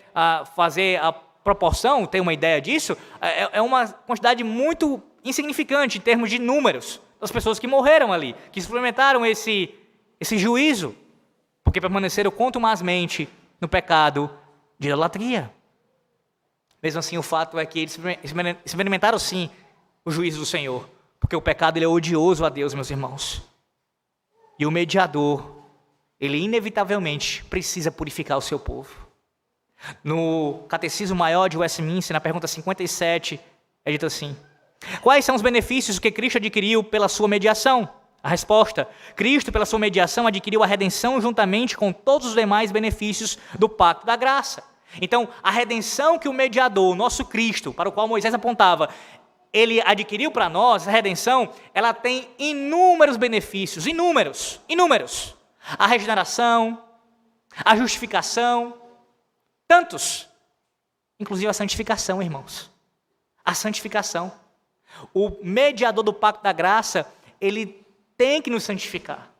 fazer a proporção, ter uma ideia disso, é uma quantidade muito insignificante em termos de números das pessoas que morreram ali, que experimentaram esse juízo, porque permaneceram contumazmente no pecado de idolatria. Mesmo assim, o fato é que eles experimentaram sim o juízo do Senhor, porque o pecado ele é odioso a Deus, meus irmãos. E o mediador, ele inevitavelmente precisa purificar o seu povo. No Catecismo Maior de Westminster, na pergunta 57, é dito assim: quais são os benefícios que Cristo adquiriu pela sua mediação? A resposta: Cristo, pela sua mediação, adquiriu a redenção juntamente com todos os demais benefícios do pacto da graça. Então, a redenção que o mediador, o nosso Cristo, para o qual Moisés apontava, ele adquiriu para nós, a redenção, ela tem inúmeros benefícios, inúmeros. A regeneração, a justificação, tantos. Inclusive a santificação, irmãos. A santificação. O mediador do pacto da graça, ele tem que nos santificar.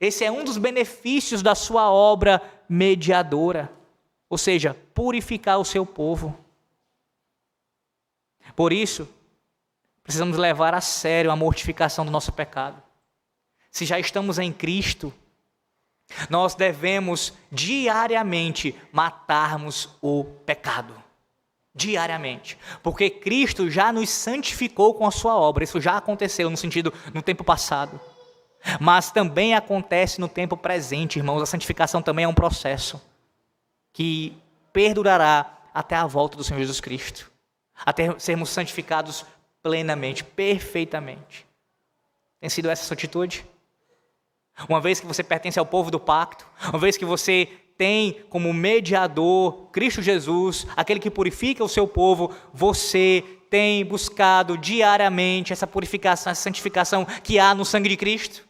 Esse é um dos benefícios da sua obra mediadora. Ou seja, purificar o seu povo. Por isso, precisamos levar a sério a mortificação do nosso pecado. Se já estamos em Cristo, nós devemos diariamente matarmos o pecado. Diariamente. Porque Cristo já nos santificou com a sua obra. Isso já aconteceu no tempo passado. Mas também acontece no tempo presente, irmãos. A santificação também é um processo que perdurará até a volta do Senhor Jesus Cristo. Até sermos santificados plenamente, perfeitamente. Tem sido essa a sua atitude? Uma vez que você pertence ao povo do pacto, uma vez que você tem como mediador Cristo Jesus, aquele que purifica o seu povo, você tem buscado diariamente essa purificação, essa santificação que há no sangue de Cristo?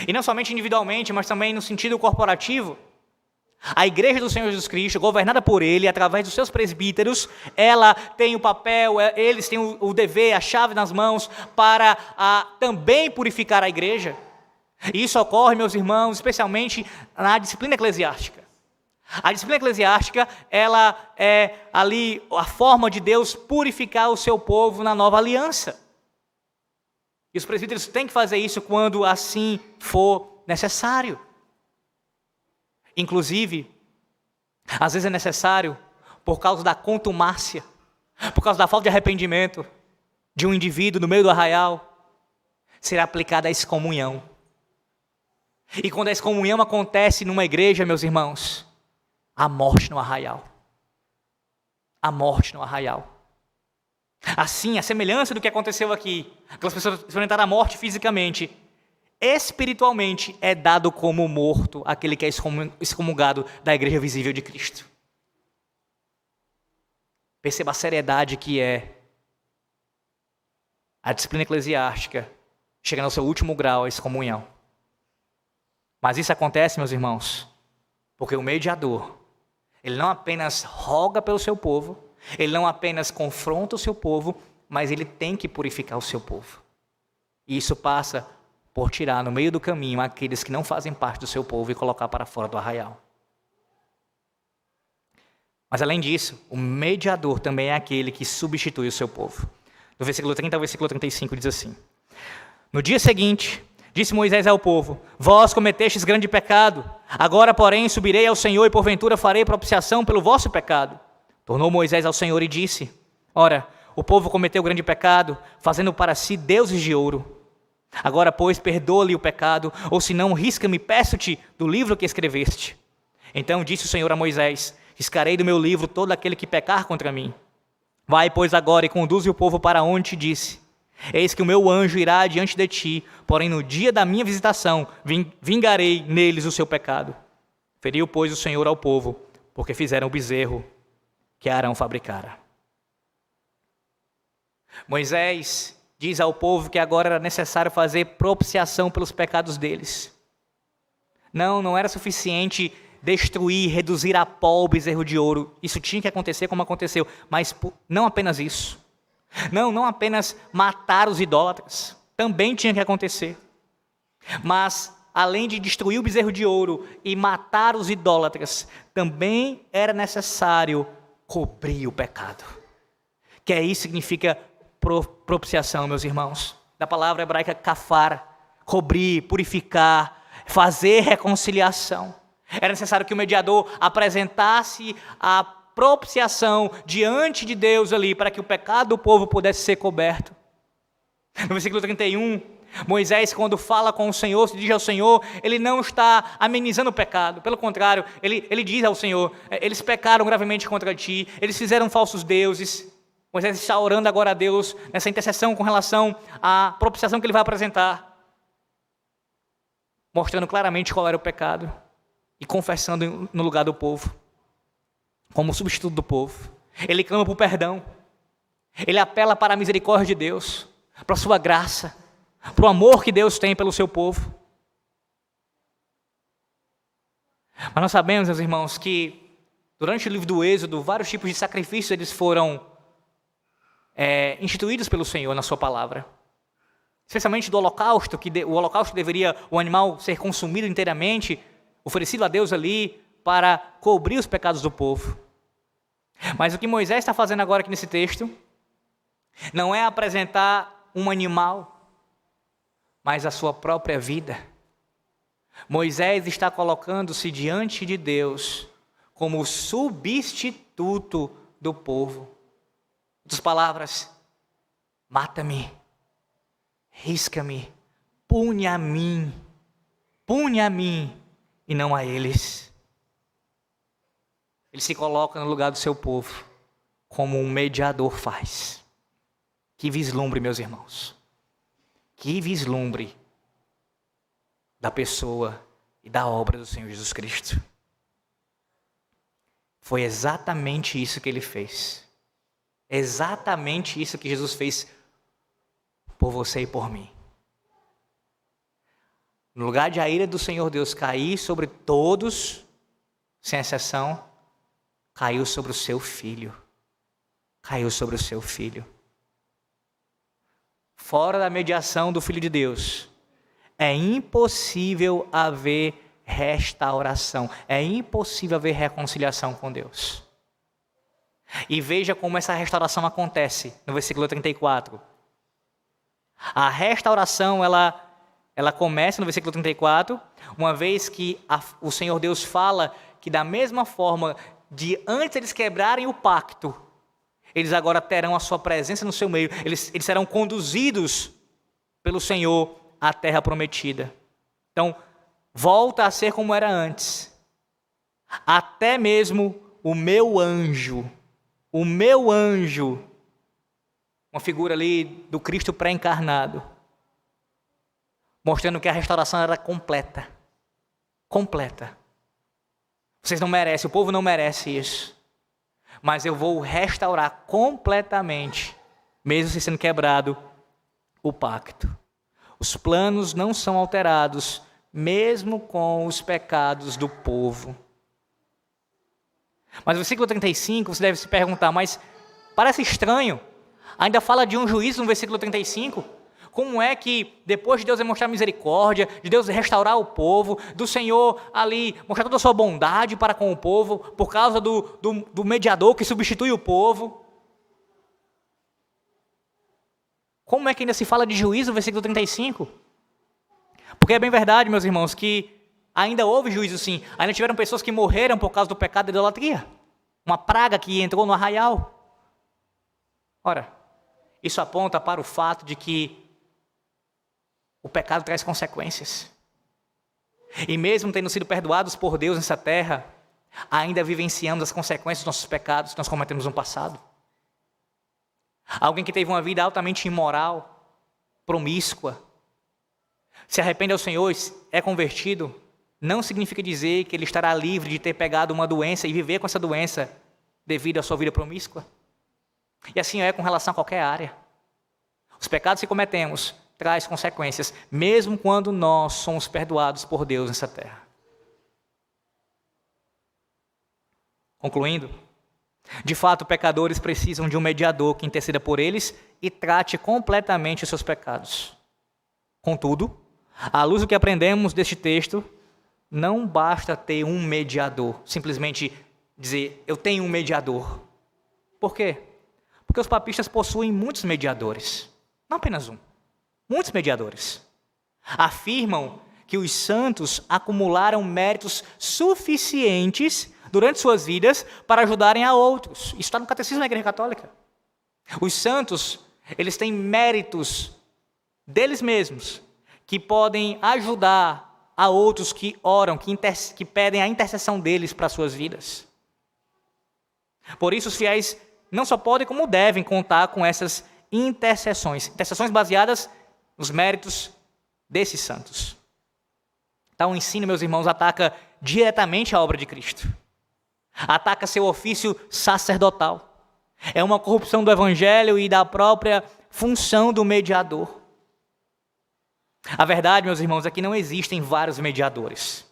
E não somente individualmente, mas também no sentido corporativo. A igreja do Senhor Jesus Cristo, governada por Ele, através dos seus presbíteros, ela tem o papel, eles têm o dever, a chave nas mãos, para também purificar a igreja. E isso ocorre, meus irmãos, especialmente na disciplina eclesiástica. A disciplina eclesiástica, ela é ali a forma de Deus purificar o seu povo na nova aliança. E os presbíteros têm que fazer isso quando assim for necessário. Inclusive, às vezes é necessário, por causa da contumácia, por causa da falta de arrependimento de um indivíduo no meio do arraial, ser aplicada a excomunhão. E quando a excomunhão acontece numa igreja, meus irmãos, a morte no arraial. A morte no arraial. Assim, a semelhança do que aconteceu aqui, aquelas pessoas experimentaram a morte fisicamente, espiritualmente é dado como morto aquele que é excomungado da igreja visível de Cristo. Perceba a seriedade que é a disciplina eclesiástica, chegando ao seu último grau, a excomunhão. Mas isso acontece, meus irmãos, porque o mediador, ele não apenas roga pelo seu povo, ele não apenas confronta o seu povo, mas ele tem que purificar o seu povo. E isso passa por tirar no meio do caminho aqueles que não fazem parte do seu povo e colocar para fora do arraial. Mas além disso, o mediador também é aquele que substitui o seu povo. Do versículo 30 ao versículo 35 diz assim: no dia seguinte, Disse Moisés ao povo: vós cometestes grande pecado. Agora, porém, subirei ao Senhor e porventura farei propiciação pelo vosso pecado. Tornou Moisés ao Senhor e disse: ora, o povo cometeu grande pecado, fazendo para si deuses de ouro. Agora, pois, perdoa-lhe o pecado, ou se não, risca-me, peço-te, do livro que escreveste. Então disse o Senhor a Moisés: riscarei do meu livro todo aquele que pecar contra mim. Vai, pois, agora e conduze o povo para onde te disse. Eis que o meu anjo irá diante de ti, porém no dia da minha visitação vingarei neles o seu pecado. Feriu, pois, o Senhor ao povo, porque fizeram o bezerro que Arão fabricara. Moisés diz ao povo que agora era necessário fazer propiciação pelos pecados deles. Não era suficiente destruir, reduzir a pó o bezerro de ouro. Isso tinha que acontecer como aconteceu, mas não apenas isso. Não apenas matar os idólatras, também tinha que acontecer. Mas, além de destruir o bezerro de ouro e matar os idólatras, também era necessário cobrir o pecado. Que aí significa propiciação, meus irmãos. Da palavra hebraica kafar, cobrir, purificar, fazer reconciliação. Era necessário que o mediador apresentasse a propiciação diante de Deus ali, para que o pecado do povo pudesse ser coberto. No versículo 31, Moisés, quando fala com o Senhor, se dirige ao Senhor, ele não está amenizando o pecado. Pelo contrário, ele diz ao Senhor: eles pecaram gravemente contra ti, eles fizeram falsos deuses. Moisés está orando agora a Deus nessa intercessão com relação à propiciação que ele vai apresentar, mostrando claramente qual era o pecado e confessando no lugar do povo, como substituto do povo. Ele clama por perdão, ele apela para a misericórdia de Deus, para a sua graça, para o amor que Deus tem pelo seu povo. Mas nós sabemos, meus irmãos, que durante o livro do Êxodo, vários tipos de sacrifícios eles foram instituídos pelo Senhor na sua palavra. Especialmente do holocausto, o holocausto deveria, o animal ser consumido inteiramente, oferecido a Deus ali para cobrir os pecados do povo. Mas o que Moisés está fazendo agora aqui nesse texto não é apresentar um animal, mas a sua própria vida. Moisés está colocando-se diante de Deus como substituto do povo. Em outras palavras, mata-me, risca-me, pune a mim e não a eles. Ele se coloca no lugar do seu povo, como um mediador faz. Que vislumbre, meus irmãos. Que vislumbre da pessoa e da obra do Senhor Jesus Cristo. Foi exatamente isso que ele fez. Exatamente isso que Jesus fez por você e por mim. No lugar de a ira do Senhor Deus cair sobre todos, sem exceção, caiu sobre o seu filho. Caiu sobre o seu filho. Fora da mediação do Filho de Deus, é impossível haver restauração. É impossível haver reconciliação com Deus. E veja como essa restauração acontece no versículo 34. A restauração, ela começa no versículo 34, uma vez que o Senhor Deus fala que da mesma forma de antes eles quebrarem o pacto, eles agora terão a sua presença no seu meio, eles serão conduzidos pelo Senhor à terra prometida. Então, volta a ser como era antes. Até mesmo o meu anjo, uma figura ali do Cristo pré-encarnado, mostrando que a restauração era completa. Completa. Vocês não merecem, o povo não merece isso. Mas eu vou restaurar completamente, mesmo se sendo quebrado o pacto. Os planos não são alterados, mesmo com os pecados do povo. Mas no versículo 35, você deve se perguntar, mas parece estranho. Ainda fala de um juízo no versículo 35. Como é que, depois de Deus demonstrar misericórdia, de Deus restaurar o povo, do Senhor ali mostrar toda a sua bondade para com o povo, por causa do mediador que substitui o povo, como é que ainda se fala de juízo no versículo 35? Porque é bem verdade, meus irmãos, que ainda houve juízo sim. Ainda tiveram pessoas que morreram por causa do pecado da idolatria. Uma praga que entrou no arraial. Ora, isso aponta para o fato de que o pecado traz consequências. E mesmo tendo sido perdoados por Deus nessa terra, ainda vivenciamos as consequências dos nossos pecados que nós cometemos no passado. Alguém que teve uma vida altamente imoral, promíscua, se arrepende ao Senhor, é convertido, não significa dizer que ele estará livre de ter pegado uma doença e viver com essa doença devido à sua vida promíscua. E assim é com relação a qualquer área. Os pecados que cometemos traz consequências, mesmo quando nós somos perdoados por Deus nessa terra. Concluindo, de fato, pecadores precisam de um mediador que interceda por eles e trate completamente os seus pecados. Contudo, à luz do que aprendemos deste texto, não basta ter um mediador, simplesmente dizer, eu tenho um mediador. Por quê? Porque os papistas possuem muitos mediadores, não apenas um, muitos mediadores. Afirmam que os santos acumularam méritos suficientes durante suas vidas para ajudarem a outros. Isso está no Catecismo da Igreja Católica. Os santos, eles têm méritos deles mesmos, que podem ajudar a outros que oram, que pedem a intercessão deles para as suas vidas. Por isso, os fiéis não só podem, como devem contar com essas intercessões baseadas nos méritos desses santos. Então, o ensino, meus irmãos, ataca diretamente a obra de Cristo. Ataca seu ofício sacerdotal. É uma corrupção do evangelho e da própria função do mediador. A verdade, meus irmãos, é que não existem vários mediadores.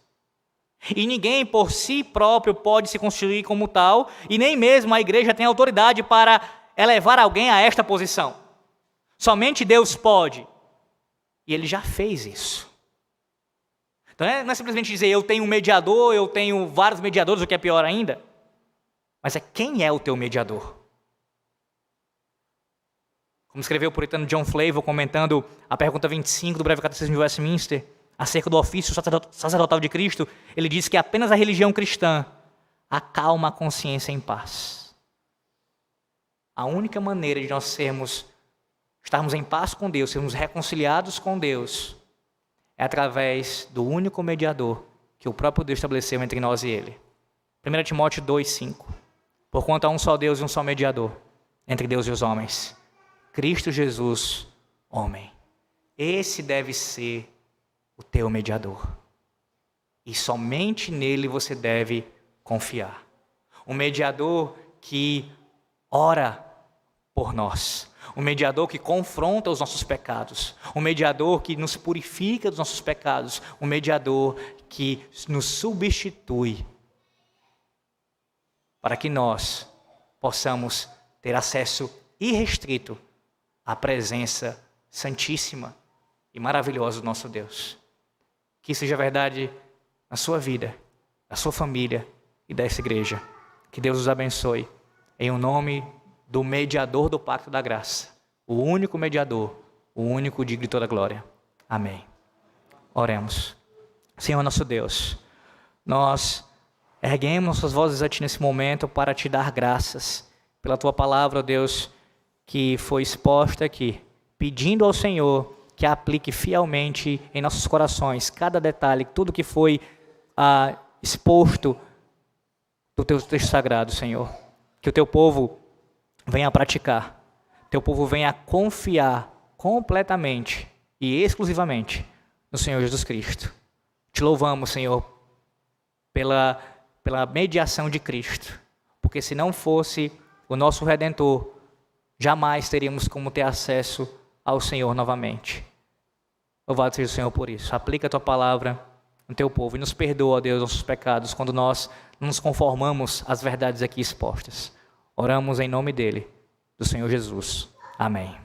E ninguém por si próprio pode se constituir como tal, e nem mesmo a igreja tem autoridade para elevar alguém a esta posição. Somente Deus pode. E Ele já fez isso. Então não é simplesmente dizer eu tenho um mediador, eu tenho vários mediadores, o que é pior ainda. Mas é quem é o teu mediador? Como escreveu o puritano John Flavel, comentando a pergunta 25 do Breve Catecismo de Westminster, acerca do ofício sacerdotal de Cristo, ele diz que apenas a religião cristã acalma a consciência em paz. A única maneira de nós estarmos em paz com Deus, sermos reconciliados com Deus, é através do único mediador que o próprio Deus estabeleceu entre nós e Ele. 1 Timóteo 2,5. Porquanto há um só Deus e um só mediador entre Deus e os homens, Cristo Jesus, homem. Esse deve ser o teu mediador. E somente nele você deve confiar. Um mediador que ora por nós. Um mediador que confronta os nossos pecados. Um mediador que nos purifica dos nossos pecados. Um mediador que nos substitui. Para que nós possamos ter acesso irrestrito à presença santíssima e maravilhosa do nosso Deus. Que isso seja verdade na sua vida, na sua família e dessa igreja. Que Deus os abençoe. Em o nome do mediador do pacto da graça. O único mediador, o único digno de toda glória. Amém. Oremos. Senhor nosso Deus, nós erguemos nossas vozes a Ti nesse momento para Te dar graças pela Tua palavra, ó Deus, que foi exposta aqui, pedindo ao Senhor que aplique fielmente em nossos corações cada detalhe, tudo que foi exposto do Teu texto sagrado, Senhor. Que o Teu povo venha praticar, Teu povo venha confiar completamente e exclusivamente no Senhor Jesus Cristo. Te louvamos, Senhor, pela mediação de Cristo, porque se não fosse o nosso Redentor, jamais teríamos como ter acesso ao Senhor novamente. Louvado seja o Senhor por isso. Aplica a Tua palavra no Teu povo e nos perdoa, ó Deus, nossos pecados, quando nós não nos conformamos às verdades aqui expostas. Oramos em nome dele, do Senhor Jesus. Amém.